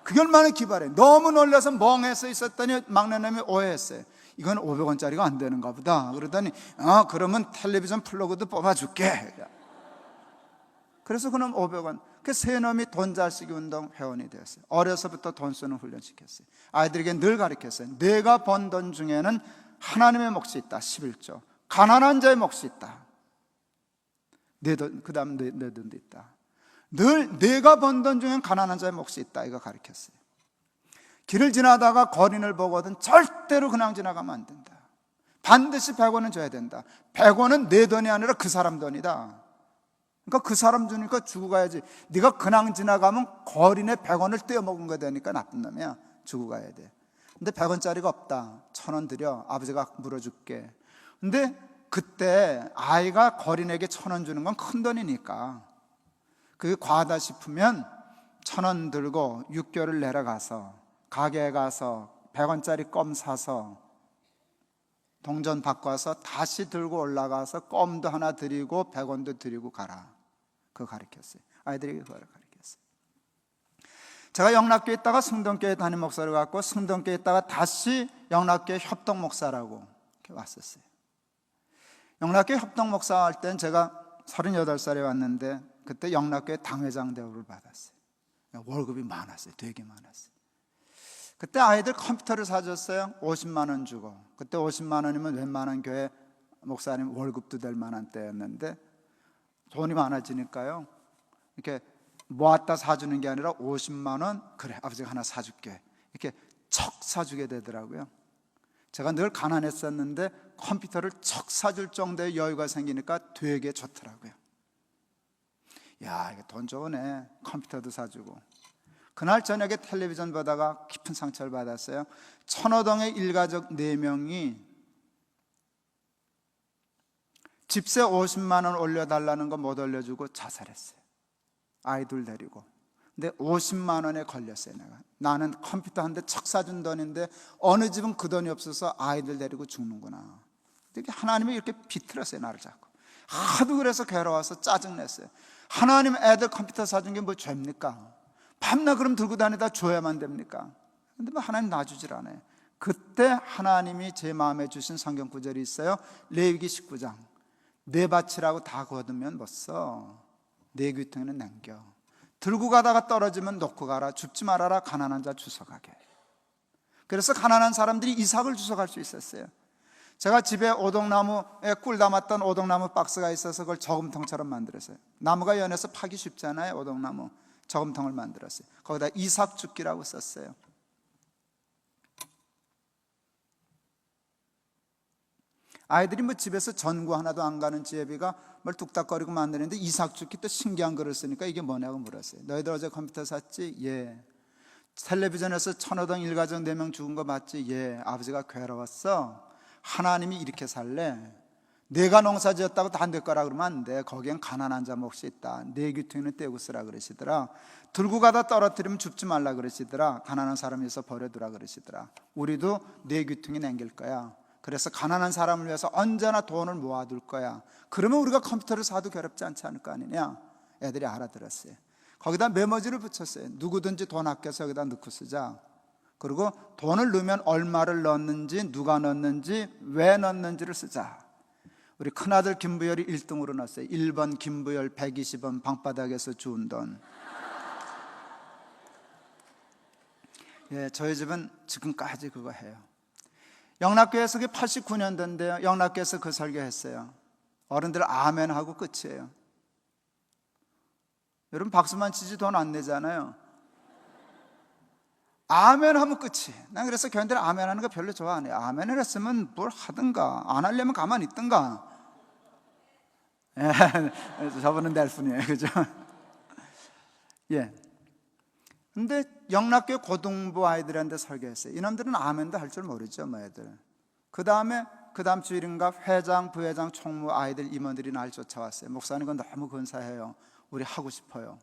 그게 얼마나 기발해. 너무 놀라서 멍해서 있었더니 막내놈이 오해했어요. 이건 500원짜리가 안 되는가 보다. 그러더니 그러면 텔레비전 플러그도 뽑아줄게. 그래서 그놈 500원. 그 세 놈이 돈 잘 쓰기 운동 회원이 되었어요. 어려서부터 돈 쓰는 훈련 시켰어요. 아이들에게 늘 가르쳤어요. 내가 번 돈 중에는 하나님의 몫이 있다. 11조. 가난한 자의 몫이 있다. 내 돈, 그 다음 내 돈도 있다. 늘 내가 번 돈 중엔 가난한 자의 몫이 있다. 이거 가르쳤어요. 길을 지나다가 거린을 보거든 절대로 그냥 지나가면 안 된다. 반드시 100원은 줘야 된다. 100원은 내 돈이 아니라 그 사람 돈이다. 그러니까 그 사람 주니까 주고 가야지. 네가 그냥 지나가면 거린의 100원을 떼어먹은 거 되니까 나쁜 놈이야. 주고 가야 돼. 근데 100원짜리가 없다. 1,000원 드려. 아버지가 물어줄게. 근데 그때 아이가 거린에게 1,000원 주는 건 큰 돈이니까 그게 과하다 싶으면 1,000원 들고 6개월을 내려가서 가게에 가서 100원짜리 껌 사서 동전 바꿔서 다시 들고 올라가서 껌도 하나 드리고 100원도 드리고 가라. 그거 가르쳤어요. 아이들에게 그걸 가르쳤어요. 제가 영락교에 있다가 승동교회 담임 목사를 갖고 승동교에 있다가 다시 영락교회 협동 목사라고 이렇게 왔었어요. 영락교회 협동 목사 할 땐 제가 38살에 왔는데 그때 영락교회 당회장 대우를 받았어요. 월급이 많았어요. 되게 많았어요. 그때 아이들 컴퓨터를 사줬어요. 50만 원 주고. 그때 50만 원이면 웬만한 교회 목사님 월급도 될 만한 때였는데 돈이 많아지니까요. 이렇게 모았다 사주는 게 아니라 50만 원, 그래 아버지가 하나 사줄게. 이렇게 척 사주게 되더라고요. 제가 늘 가난했었는데 컴퓨터를 척 사줄 정도의 여유가 생기니까 되게 좋더라고요. 야, 이게 돈 좋으네. 컴퓨터도 사주고. 그날 저녁에 텔레비전 보다가 깊은 상처를 받았어요. 천호동의 일가족 4명이 집세 50만 원 올려달라는 거 못 올려주고 자살했어요. 아이들 데리고. 근데 50만 원에 걸렸어요. 나는 컴퓨터 한 대 척 사준 돈인데 어느 집은 그 돈이 없어서 아이들 데리고 죽는구나. 하나님이 이렇게 비틀었어요. 나를 자꾸. 하도 그래서 괴로워서 짜증냈어요. 하나님 애들 컴퓨터 사준 게 뭐 죄입니까? 밤낮 그럼 들고 다니다 줘야만 됩니까? 근데 뭐 하나님 놔주질 않아요. 그때 하나님이 제 마음에 주신 성경 구절이 있어요. 레위기 19장. 내 밭이라고 다 거두면 못 써. 내 귀퉁이는 남겨. 들고 가다가 떨어지면 놓고 가라. 줍지 말아라. 가난한 자 주워가게. 그래서 가난한 사람들이 이삭을 주워갈 수 있었어요. 제가 집에 오동나무에 꿀 담았던 오동나무 박스가 있어서 그걸 저금통처럼 만들었어요. 나무가 연해서 파기 쉽잖아요. 오동나무 저금통을 만들었어요. 거기다 이삭죽기라고 썼어요. 아이들이 뭐 집에서 전구 하나도 안 가는 지혜비가 뭘 뚝딱거리고 만드는데 이삭죽기 또 신기한 글을 쓰니까 이게 뭐냐고 물었어요. 너희들 어제 컴퓨터 샀지? 예. 텔레비전에서 천호동 일가족 4명 죽은 거 봤지? 예. 아버지가 괴로웠어. 하나님이 이렇게 살래. 내가 농사 지었다고 다 내 거라 그러면 안 돼. 거기엔 가난한 자 몫이 있다. 내 귀퉁이는 떼고 쓰라 그러시더라. 들고 가다 떨어뜨리면 줍지 말라 그러시더라. 가난한 사람이 있어 버려두라 그러시더라. 우리도 내 귀퉁이 남길 거야. 그래서 가난한 사람을 위해서 언제나 돈을 모아둘 거야. 그러면 우리가 컴퓨터를 사도 괴롭지 않지 않을 거 아니냐. 애들이 알아들었어요. 거기다 메모지를 붙였어요. 누구든지 돈 아껴서 여기다 넣고 쓰자. 그리고 돈을 넣으면 얼마를 넣었는지, 누가 넣었는지, 왜 넣었는지를 쓰자. 우리 큰아들 김부열이 1등으로 넣었어요. 1번 김부열 120원 방바닥에서 주운 돈. 예, 저희 집은 지금까지 그거 해요. 영락교회에서 89년도인데요. 영락교회에서 그 설교했어요. 어른들 아멘 하고 끝이에요. 여러분 박수만 치지 돈 안 내잖아요. 아멘 하면 끝이. 난 그래서 교인들 아멘 하는 거 별로 좋아 안 해요. 아멘을 했으면 뭘 하든가, 안 하려면 가만히 있든가. 예, 저분은 낼 뿐이에요. 그죠? 예. 근데 영락교회 고등부 아이들한테 설교했어요. 이놈들은 아멘도 할 줄 모르죠, 뭐 애들. 그 다음 주일인가 회장, 부회장, 총무 아이들 임원들이 날 쫓아왔어요. 목사님 이건 너무 근사해요. 우리 하고 싶어요.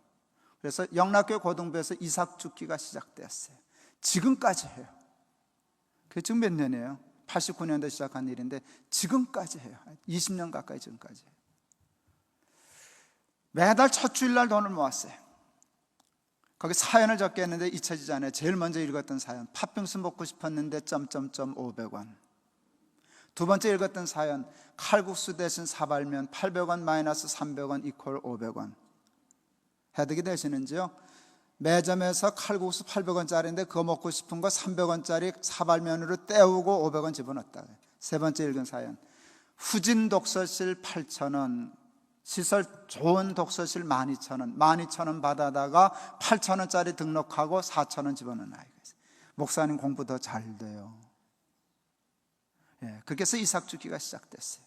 그래서 영락교회 고등부에서 이삭 죽기가 시작되었어요. 지금까지 해요. 그게 지금 몇 년이에요? 89년도에 시작한 일인데 지금까지 해요. 20년 가까이 지금까지 해요. 매달 첫 주일날 돈을 모았어요. 거기 사연을 적게 했는데 잊혀지지 않아요. 제일 먼저 읽었던 사연, 팥빙수 먹고 싶었는데 점점점 500원. 두 번째 읽었던 사연, 칼국수 대신 사발면 800원 마이너스 300원 이퀄 500원. 해득이 되시는지요? 매점에서 칼국수 800원짜리인데 그거 먹고 싶은 거 300원짜리 사발면으로 때우고 500원 집어넣었다. 세 번째 읽은 사연, 후진 독서실 8,000원, 시설 좋은 독서실 12,000원, 12,000원 받아다가 8,000원짜리 등록하고 4,000원 집어넣은 아이가 있어요. 목사님 공부 더 잘 돼요. 예, 그렇게 해서 이삭 주기가 시작됐어요.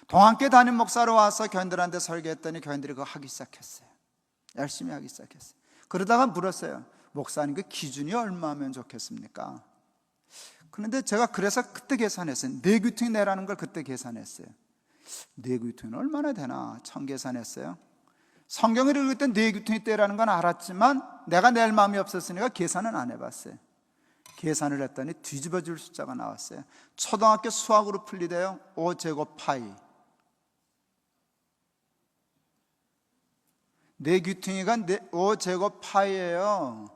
동안교회 담임 목사로 와서 교인들한테 설교했더니 교인들이 그거 하기 시작했어요. 열심히 하기 시작했어요. 그러다가 물었어요. 목사님 그 기준이 얼마면 좋겠습니까? 그런데 제가 그래서 그때 계산했어요. 내규퉁 내라는 걸 그때 계산했어요. 내규퉁은 얼마나 되나 참 계산했어요. 성경을 읽을 때 내규퉁이 때라는 건 알았지만 내가 낼 마음이 없었으니까 계산은 안 해봤어요. 계산을 했더니 뒤집어질 숫자가 나왔어요. 초등학교 수학으로 풀리대요. 5제곱 파이. 내규퉁이가 5제곱 파이예요.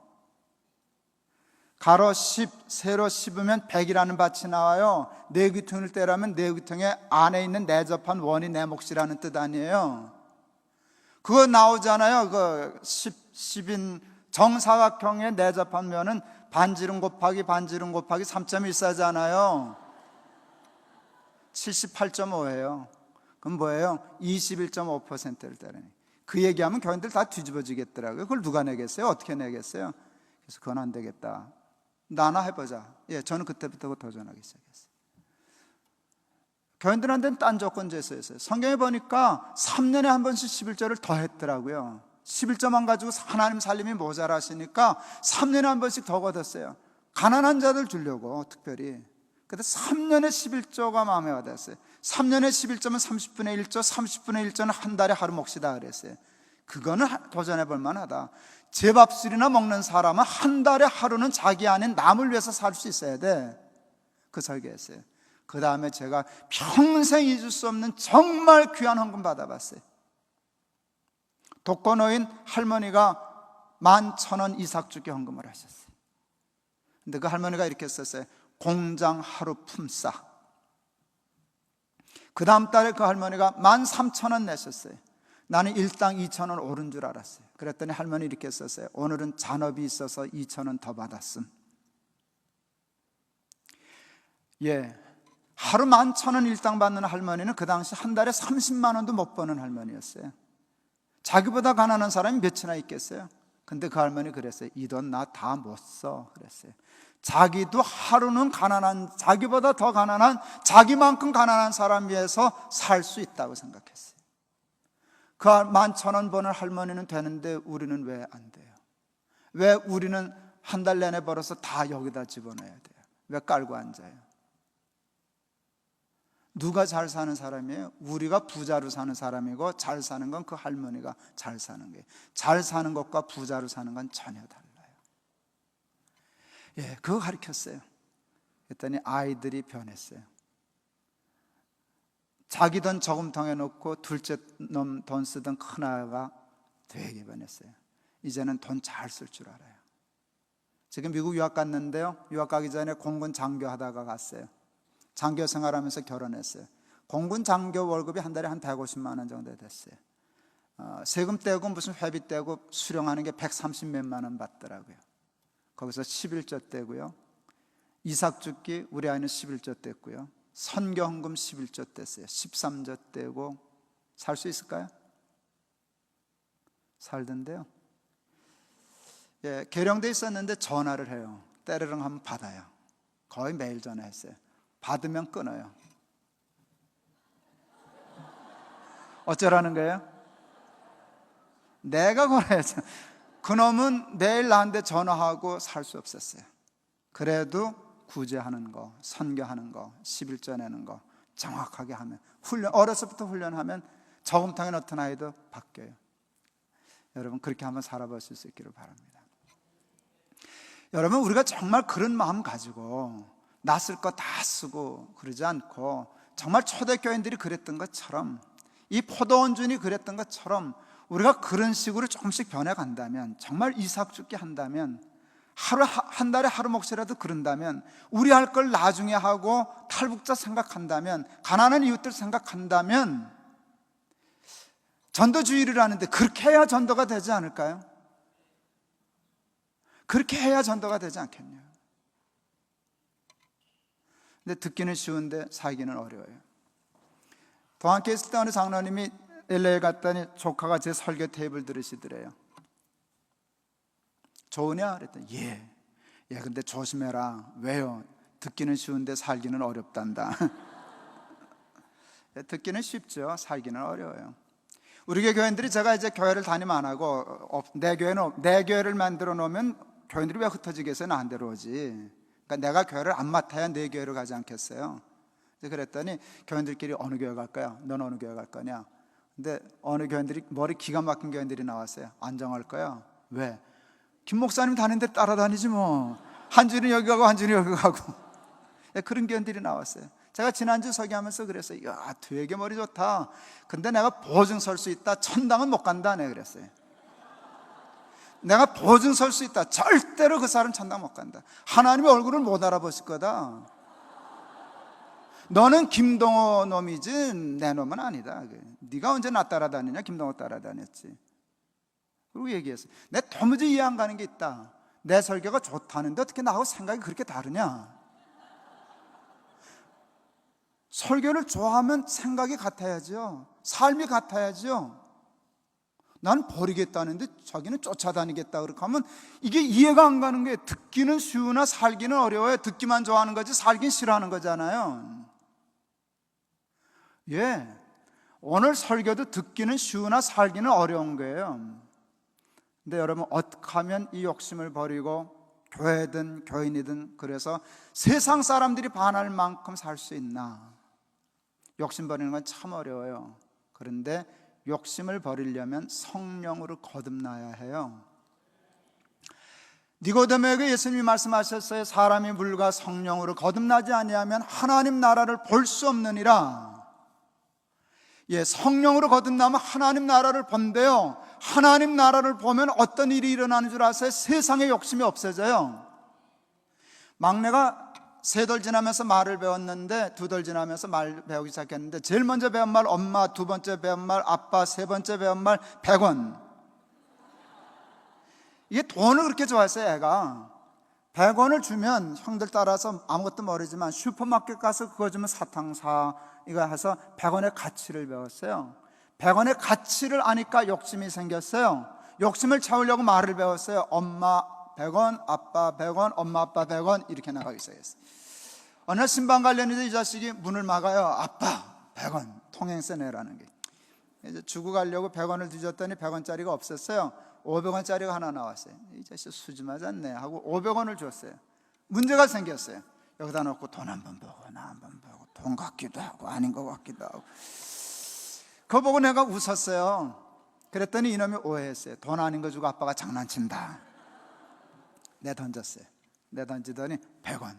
가로 10, 세로 10이면 100이라는 밭이 나와요. 내규퉁을 떼라면 내규퉁의 안에 있는 내접한 원이 내 몫이라는 뜻 아니에요. 그거 나오잖아요. 그 10인 정사각형의 내접한 면은 반지름 곱하기 반지름 곱하기 3.14잖아요. 78.5예요. 그럼 뭐예요? 21.5%를 떼라니. 그 얘기하면 교인들 다 뒤집어지겠더라고요. 그걸 누가 내겠어요? 어떻게 내겠어요? 그래서 그건 안 되겠다. 나나 해보자. 예, 저는 그때부터 도전하기 시작했어요. 교인들한테는 딴 조건제였어요. 성경에 보니까 3년에 한 번씩 11조를 더 했더라고요. 11조만 가지고 하나님 살림이 모자라시니까 3년에 한 번씩 더 걷었어요. 가난한 자들 주려고 특별히. 근데 3년에 11조가 마음에 와닿았어요. 3년에 11조면 30분의 1조, 30분의 1조는 한 달에 하루 몫이다 그랬어요. 그거는 도전해 볼 만하다. 제 밥술이나 먹는 사람은 한 달에 하루는 자기 아닌 남을 위해서 살 수 있어야 돼. 그 설계했어요. 그 다음에 제가 평생 잊을 수 없는 정말 귀한 헌금 받아봤어요. 독거노인 할머니가 11,000원 이삭 주기 헌금을 하셨어요. 근데 그 할머니가 이렇게 썼어요. 공장 하루 품삯. 그 다음 달에 그 할머니가 13,000원 내셨어요. 나는 일당 2,000원 오른 줄 알았어요. 그랬더니 할머니 이렇게 썼어요. 오늘은 잔업이 있어서 2,000원 더 받았음. 예, 하루 11,000원 일당 받는 할머니는 그 당시 한 달에 30만 원도 못 버는 할머니였어요. 자기보다 가난한 사람이 몇이나 있겠어요? 근데 그 할머니 그랬어요. 이 돈 나 다 못 써 그랬어요. 자기도 하루는 가난한, 자기보다 더 가난한, 자기만큼 가난한 사람 위해서 살 수 있다고 생각했어요. 그 11,000원 버는 할머니는 되는데 우리는 왜 안 돼요? 왜 우리는 한 달 내내 벌어서 다 여기다 집어넣어야 돼요? 왜 깔고 앉아요? 누가 잘 사는 사람이에요? 우리가 부자로 사는 사람이고 잘 사는 건 그 할머니가 잘 사는 거예요. 잘 사는 것과 부자로 사는 건 전혀 달라요. 예, 그거 가르쳤어요. 그랬더니 아이들이 변했어요. 자기 돈 저금통에 넣고 둘째 놈 돈 쓰던 큰아이가 되게 변했어요. 이제는 돈 잘 쓸 줄 알아요. 지금 미국 유학 갔는데요, 유학 가기 전에 공군 장교 하다가 갔어요. 장교 생활하면서 결혼했어요. 공군 장교 월급이 한 달에 한 150만 원 정도 됐어요. 세금 떼고 무슨 회비 떼고 수령하는 게 130몇만 원 받더라고요. 거기서 11조 떼고요. 이삭 죽기 우리 아이는 11조 뗐고요. 선교 헌금 11조 뗐어요. 13조 떼고 살 수 있을까요? 살던데요. 예, 계령돼 있었는데 전화를 해요. 때르릉 하면 받아요. 거의 매일 전화했어요. 받으면 끊어요. 어쩌라는 거예요? 내가 걸어야죠. 그놈은 매일 나한테 전화하고 살 수 없었어요. 그래도 구제하는 거, 선교하는 거, 11조 내는 거 정확하게 하면, 어려서부터 훈련하면 저금통에 넣던 아이도 바뀌어요. 여러분 그렇게 한번 살아보실 수 있기를 바랍니다. 여러분 우리가 정말 그런 마음 가지고 낯을 거 다 쓰고 그러지 않고, 정말 초대교인들이 그랬던 것처럼, 이 포도원주인이 그랬던 것처럼 우리가 그런 식으로 조금씩 변해간다면, 정말 이삭 죽게 한다면, 한 달에 하루 몫이라도 그런다면, 우리 할 걸 나중에 하고 탈북자 생각한다면, 가난한 이웃들 생각한다면, 전도주의를 하는데 그렇게 해야 전도가 되지 않을까요? 그렇게 해야 전도가 되지 않겠냐. 근데 듣기는 쉬운데 살기는 어려워요. 동학교에 있을 때 어느 장로님이 LA에 갔더니 조카가 제 설교 테이블 들으시더래요. 좋으냐? 그랬더니 예, 근데 조심해라. 왜요? 듣기는 쉬운데 살기는 어렵단다. 듣기는 쉽죠. 살기는 어려워요. 우리 교회인들이, 제가 이제 교회를 담임 안 하고 내 교회를 만들어 놓으면 교인들이 왜 흩어지겠어요? 나한테로 오지. 그러니까 내가 교회를 안 맡아야 내 교회로 가지 않겠어요? 그랬더니 교인들끼리 어느 교회 갈까요? 넌 어느 교회 갈 거냐? 근데 어느 교인들이, 머리 기가 막힌 교인들이 나왔어요. 안정할 거야. 왜? 김 목사님 다니는 데 따라다니지 뭐. 한 주는 여기 가고 한 주는 여기 가고. 그런 교인들이 나왔어요. 제가 지난주 설교하면서 그랬어요. 야, 되게 머리 좋다. 근데 내가 보증 설 수 있다. 천당은 못 간다. 내가 그랬어요. 내가 보증 설 수 있다. 절대로 그 사람 천당 못 간다. 하나님의 얼굴을 못 알아보실 거다. 너는 김동호 놈이지 내 놈은 아니다. 네가 언제 나 따라다니냐? 김동호 따라다녔지. 그리고 얘기했어요. 내가 도무지 이해 안 가는 게 있다. 내 설교가 좋다는데 어떻게 나하고 생각이 그렇게 다르냐? 설교를 좋아하면 생각이 같아야죠. 삶이 같아야죠. 난 버리겠다는데 자기는 쫓아다니겠다 그렇게 하면 이게 이해가 안 가는 거예요. 듣기는 쉬우나 살기는 어려워요. 듣기만 좋아하는 거지 살긴 싫어하는 거잖아요. 예, 오늘 설교도 듣기는 쉬우나 살기는 어려운 거예요. 근데 여러분 어떻게 하면 이 욕심을 버리고 교회든 교인이든 그래서 세상 사람들이 반할 만큼 살 수 있나? 욕심 버리는 건 참 어려워요. 그런데 욕심을 버리려면 성령으로 거듭나야 해요. 니고데모에게 예수님이 말씀하셨어요. 사람이 물과 성령으로 거듭나지 아니하면 하나님 나라를 볼 수 없느니라. 예, 성령으로 거듭나면 하나님 나라를 본대요. 하나님 나라를 보면 어떤 일이 일어나는 줄 아세요? 세상의 욕심이 없어져요. 막내가 3돌 지나면서 말을 배웠는데 2돌 지나면서 말 배우기 시작했는데, 제일 먼저 배운 말 엄마, 2번째 배운 말 아빠, 3번째 배운 말 100원. 이게 돈을 그렇게 좋아했어요. 애가 100원을 주면 형들 따라서 아무것도 모르지만 슈퍼마켓 가서 그거 주면 사탕 사, 이거 해서 100원의 가치를 배웠어요. 100원의 가치를 아니까 욕심이 생겼어요. 욕심을 채우려고 말을 배웠어요. 엄마 100원, 아빠 100원, 엄마 아빠 100원 이렇게 나가기 시작했어요. 어느 날 신방 관련해서 이 자식이 문을 막아요. 아빠 100원 통행세 내라는 게. 이제 주고 가려고 100원을 뒤졌더니 100원짜리가 없었어요. 500원짜리가 하나 나왔어요. 이 자식 수지 맞았네 하고 500원을 줬어요. 문제가 생겼어요. 여기다 놓고 돈 한번 보고 나 한번 보고, 돈 같기도 하고 아닌 것 같기도 하고. 그거 보고 내가 웃었어요. 그랬더니 이놈이 오해했어요. 돈 아닌 거 주고 아빠가 장난친다. 내 던졌어요. 내 던지더니 100원.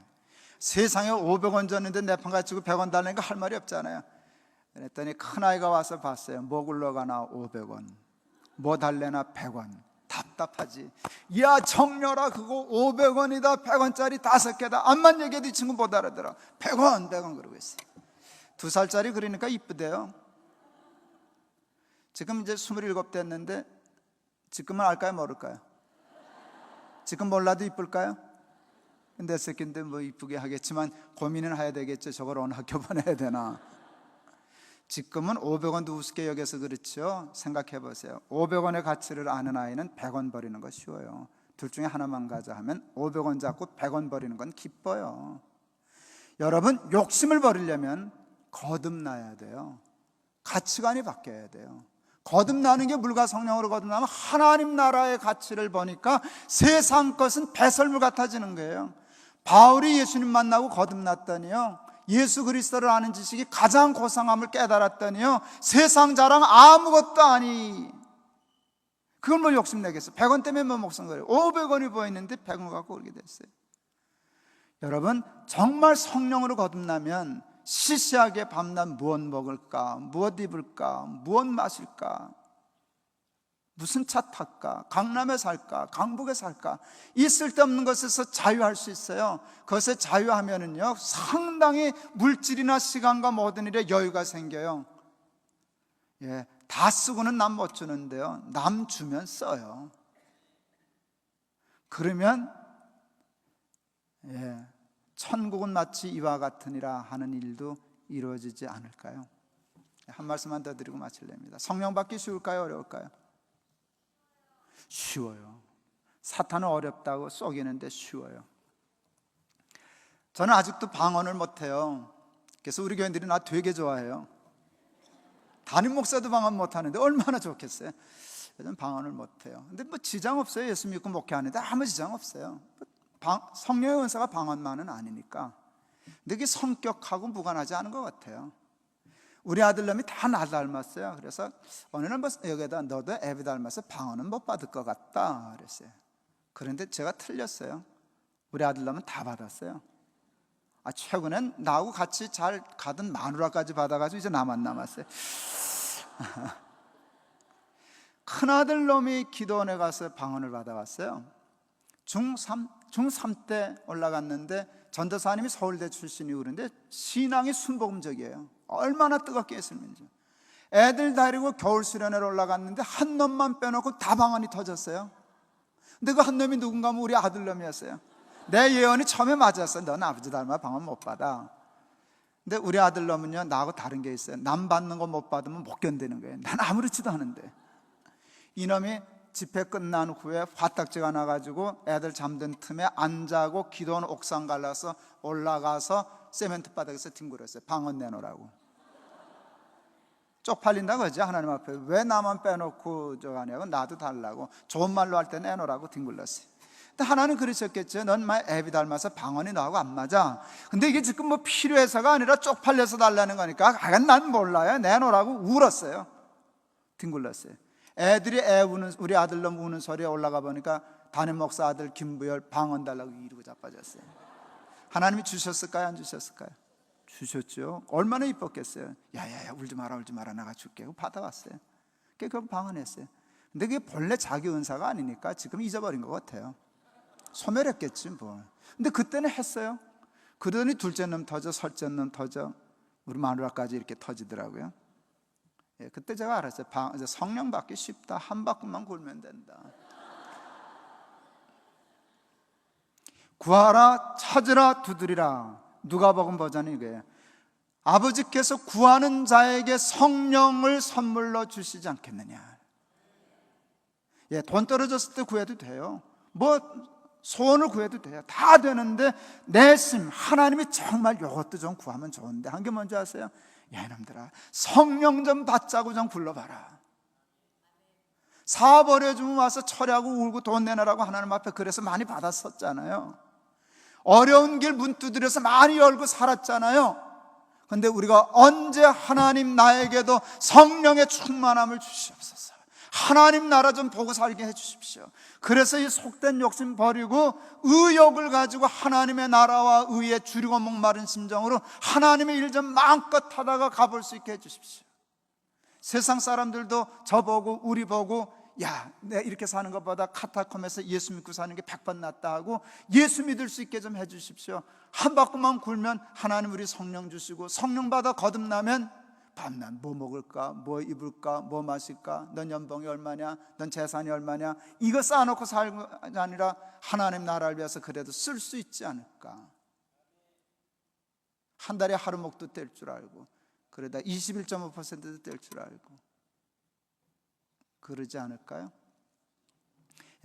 세상에 500원 줬는데 내 판 가지고 100원 달라니까 할 말이 없잖아요. 그랬더니 큰아이가 와서 봤어요. 뭐 굴러가나 500원, 뭐 달래나 100원. 답답하지. 야 정렬아, 그거 500원이다 100원짜리 5개다. 암만 얘기해도 이 친구 못 알아들어. 100원 그러고 있어요. 2살짜리 그러니까 이쁘대요. 지금 이제 27 됐는데 지금은 알까요 모를까요? 지금 몰라도 이쁠까요? 내 새끼인데 뭐 이쁘게 하겠지만 고민은 해야 되겠죠. 저걸 어느 학교 보내야 되나. 지금은 500원도 우습게 여겨서 그렇죠. 생각해 보세요. 500원의 가치를 아는 아이는 100원 버리는 거 쉬워요. 둘 중에 하나만 가자 하면 500원 잡고 100원 버리는 건 기뻐요. 여러분, 욕심을 버리려면 거듭나야 돼요. 가치관이 바뀌어야 돼요. 거듭나는 게 물과 성령으로 거듭나면 하나님 나라의 가치를 보니까 세상 것은 배설물 같아지는 거예요. 바울이 예수님 만나고 거듭났더니요, 예수 그리스도를 아는 지식이 가장 고상함을 깨달았더니요, 세상 자랑 아무것도 아니. 그걸 뭘 욕심내겠어. 100원 때문에 뭐 목숨 걸어요. 500원이 보이는데 100원 갖고 그렇게 됐어요. 여러분, 정말 성령으로 거듭나면 시시하게 밤낮 무엇 먹을까, 무엇 입을까, 무엇 마실까, 무슨 차 탈까, 강남에 살까, 강북에 살까, 이 쓸데없는 것에서 자유할 수 있어요. 그것에 자유하면은요, 상당히 물질이나 시간과 모든 일에 여유가 생겨요. 예, 다 쓰고는 남 못 주는데요, 남 주면 써요. 그러면 천국은 마치 이와 같으니라 하는 일도 이루어지지 않을까요? 한 말씀만 더 드리고 마칠랍니다. 성령 받기 쉬울까요? 어려울까요? 쉬워요. 사탄은 어렵다고 속이는데 쉬워요. 저는 아직도 방언을 못해요. 그래서 우리 교인들이 나 되게 좋아해요. 담임 목사도 방언 못하는데 얼마나 좋겠어요. 요즘 방언을 못해요. 근데 뭐 지장 없어요. 예수 믿고 목회하는데 아무 지장 없어요. 성령의 은사가 방언만은 아니니까. 근데 그게 성격하고 무관하지 않은 것 같아요. 우리 아들놈이 다 나 닮았어요. 그래서 어느 날 여기다 너도 애비 닮아서 방언은 못 받을 것 같다 그랬어요. 그런데 제가 틀렸어요. 우리 아들놈은 다 받았어요. 최근엔 나하고 같이 잘 가던 마누라까지 받아가지고 이제 나만 남았어요. 큰아들 놈이 기도원에 가서 방언을 받아왔어요. 중3 때 올라갔는데 전도사님이 서울대 출신이고 그런데 신앙이 순복음적이에요. 얼마나 뜨겁게 했을는지. 애들 데리고 겨울 수련회로 올라갔는데 한 놈만 빼놓고 다 방언이 터졌어요. 근데 그 한 놈이 누군가 하면 우리 아들 놈이었어요. 내 예언이 처음에 맞았어. 넌 아버지 닮아 방언 못 받아. 근데 우리 아들 놈은요, 나하고 다른 게 있어요. 남 받는 거 못 받으면 못 견디는 거예요. 난 아무렇지도 않은데. 이놈이 집회 끝난 후에 화딱지가 나가지고 애들 잠든 틈에 안 자고 기도원 옥상 갈라서 올라가서 세멘트 바닥에서 뒹굴었어요. 방언 내놓으라고. 쪽팔린다 그러지, 하나님 앞에. 왜 나만 빼놓고 저거 하냐고. 나도 달라고. 좋은 말로 할 때 내놓으라고 뒹굴렀어요. 근데 하나는 그러셨겠죠. 넌 마 애비 닮아서 방언이 너하고 안 맞아. 근데 이게 지금 뭐 필요해서가 아니라 쪽팔려서 달라는 거니까 난 몰라요. 내놓으라고 울었어요. 뒹굴렀어요. 애들이 우는, 우리 아들놈 우는 소리에 올라가 보니까 담임 목사 아들 김부열 방언 달라고 이러고 자빠졌어요. 하나님이 주셨을까요? 안 주셨을까요? 주셨죠. 얼마나 이뻤겠어요. 야야야, 울지 마라 울지 마라, 내가 줄게. 받아왔어요. 그걸 방언했어요. 근데 그게 본래 자기 은사가 아니니까 지금 잊어버린 것 같아요. 소멸했겠지 뭐. 근데 그때는 했어요. 그러더니 둘째 놈 터져, 셋째 놈 터져, 우리 마누라까지 이렇게 터지더라고요. 그때 제가 알았어요. 성령 받기 쉽다. 한 바퀴만 굴면 된다. 구하라, 찾으라, 두드리라. 누가복음 버전이 이거예요. 아버지께서 구하는 자에게 성령을 선물로 주시지 않겠느냐. 돈 떨어졌을 때 구해도 돼요. 뭐 소원을 구해도 돼요. 다 되는데 내심 하나님이 정말 이것도 좀 구하면 좋은데 한 게 뭔지 아세요? 야 이놈들아, 성령 좀 받자고 좀 불러봐라. 사업 어려주면 와서 철회하고 울고 돈 내놔라고 하나님 앞에 그래서 많이 받았었잖아요. 어려운 길 문 두드려서 많이 열고 살았잖아요. 근데 우리가 언제 하나님 나에게도 성령의 충만함을 주시옵소서, 하나님 나라 좀 보고 살게 해주십시오. 그래서 이 속된 욕심 버리고 의욕을 가지고 하나님의 나라와 의에 줄이고 목마른 심정으로 하나님의 일 좀 마음껏 하다가 가볼 수 있게 해주십시오. 세상 사람들도 저보고 우리 보고 야, 내가 이렇게 사는 것보다 카타콤에서 예수 믿고 사는 게 100번 낫다 하고 예수 믿을 수 있게 좀 해주십시오. 한 바퀴만 굴면 하나님 우리 성령 주시고 성령 받아 거듭나면 밤낮 뭐 먹을까, 뭐 입을까, 뭐 마실까, 넌 연봉이 얼마냐, 넌 재산이 얼마냐, 이거 쌓아놓고 살가 아니라 하나님 나라를 위해서 그래도 쓸 수 있지 않을까. 한 달에 하루 먹도 뗄 줄 알고, 그러다 21.5%도 뗄 줄 알고 그러지 않을까요?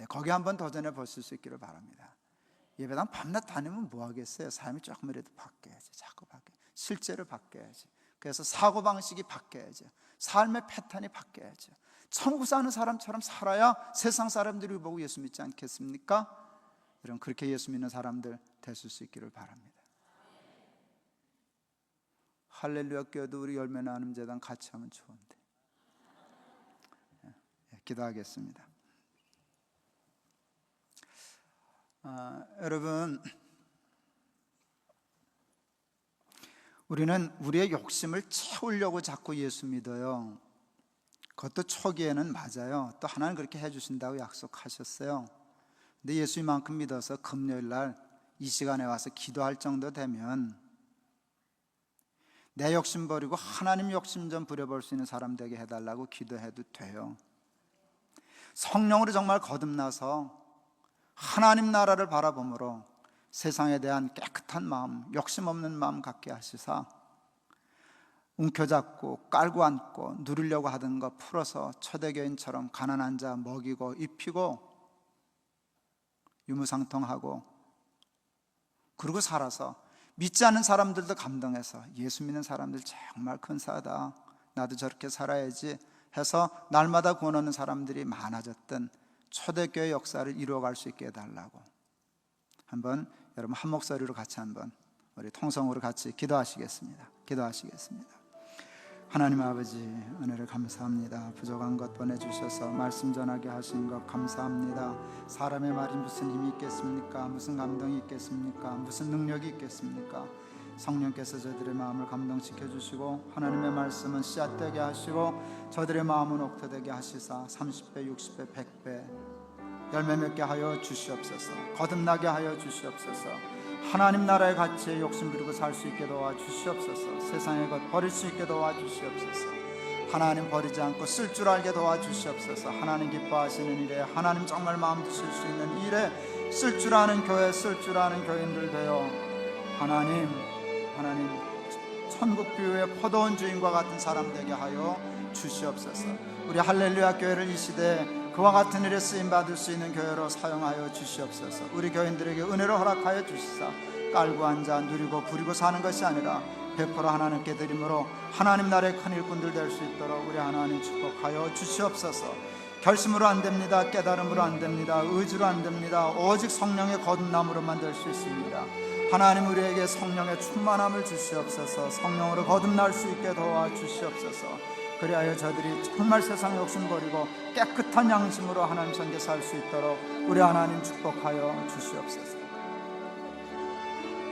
거기 한번 도전해 보실 수 있기를 바랍니다. 예배당 밤낮 다니면 뭐 하겠어요? 삶이 조금이라도 바뀌어야지. 자꾸 바뀌어. 실제로 바뀌어야지. 그래서 사고방식이 바뀌어야죠. 삶의 패턴이 바뀌어야죠. 천국 사는 사람처럼 살아야 세상 사람들이 보고 예수 믿지 않겠습니까? 여러분, 그렇게 예수 믿는 사람들 되실 수 있기를 바랍니다. 할렐루야 교회도 우리 열매 나눔 재단 같이 하면 좋은데. 기도하겠습니다. 여러분, 우리는 우리의 욕심을 채우려고 자꾸 예수 믿어요. 그것도 초기에는 맞아요. 또 하나는 그렇게 해주신다고 약속하셨어요. 근데 예수 이만큼 믿어서 금요일 날 이 시간에 와서 기도할 정도 되면 내 욕심 버리고 하나님 욕심 좀 부려볼 수 있는 사람 되게 해달라고 기도해도 돼요. 성령으로 정말 거듭나서 하나님 나라를 바라봄으로 세상에 대한 깨끗한 마음, 욕심 없는 마음 갖게 하시사 움켜잡고 깔고 앉고 누리려고 하던 거 풀어서 초대교인처럼 가난한 자 먹이고 입히고 유무상통하고 그러고 살아서 믿지 않는 사람들도 감동해서 예수 믿는 사람들 정말 근사하다, 나도 저렇게 살아야지 해서 날마다 구원 얻는 사람들이 많아졌던 초대교회 역사를 이루어갈 수 있게 해달라고 한번 여러분 한 목소리로 같이 한번 우리 통성으로 같이 기도하시겠습니다. 기도하시겠습니다. 하나님 아버지, 은혜를 감사합니다. 부족한 것 보내주셔서 말씀 전하게 하신 것 감사합니다. 사람의 말이 무슨 힘이 있겠습니까? 무슨 감동이 있겠습니까? 무슨 능력이 있겠습니까? 성령께서 저들의 마음을 감동시켜 주시고 하나님의 말씀은 씨앗되게 하시고 저들의 마음은 옥토되게 하시사 30배, 60배, 100배 열매 맺게 하여 주시옵소서. 거듭나게 하여 주시옵소서. 하나님 나라의 가치에 욕심 부리고 살 수 있게 도와주시옵소서. 세상의 것 버릴 수 있게 도와주시옵소서. 하나님 버리지 않고 쓸 줄 알게 도와주시옵소서. 하나님 기뻐하시는 일에, 하나님 정말 마음 드실 수 있는 일에 쓸 줄 아는 교회, 쓸 줄 아는 교인들 되어 하나님 천국 비유의 포도원 주인과 같은 사람 되게 하여 주시옵소서. 우리 할렐루야 교회를 이 시대에 그와 같은 일에 쓰임받을 수 있는 교회로 사용하여 주시옵소서. 우리 교인들에게 은혜를 허락하여 주시사 깔고 앉아 누리고 부리고 사는 것이 아니라 100% 하나님께 드림으로 하나님 나라의 큰 일꾼들 될 수 있도록 우리 하나님 축복하여 주시옵소서. 결심으로 안 됩니다. 깨달음으로 안 됩니다. 의지로 안 됩니다. 오직 성령의 거듭남으로만 될 수 있습니다. 하나님 우리에게 성령의 충만함을 주시옵소서. 성령으로 거듭날 수 있게 도와주시옵소서. 그리하여 저들이 정말 세상 욕심 버리고 깨끗한 양심으로 하나님 선교 살 수 있도록 우리 하나님 축복하여 주시옵소서.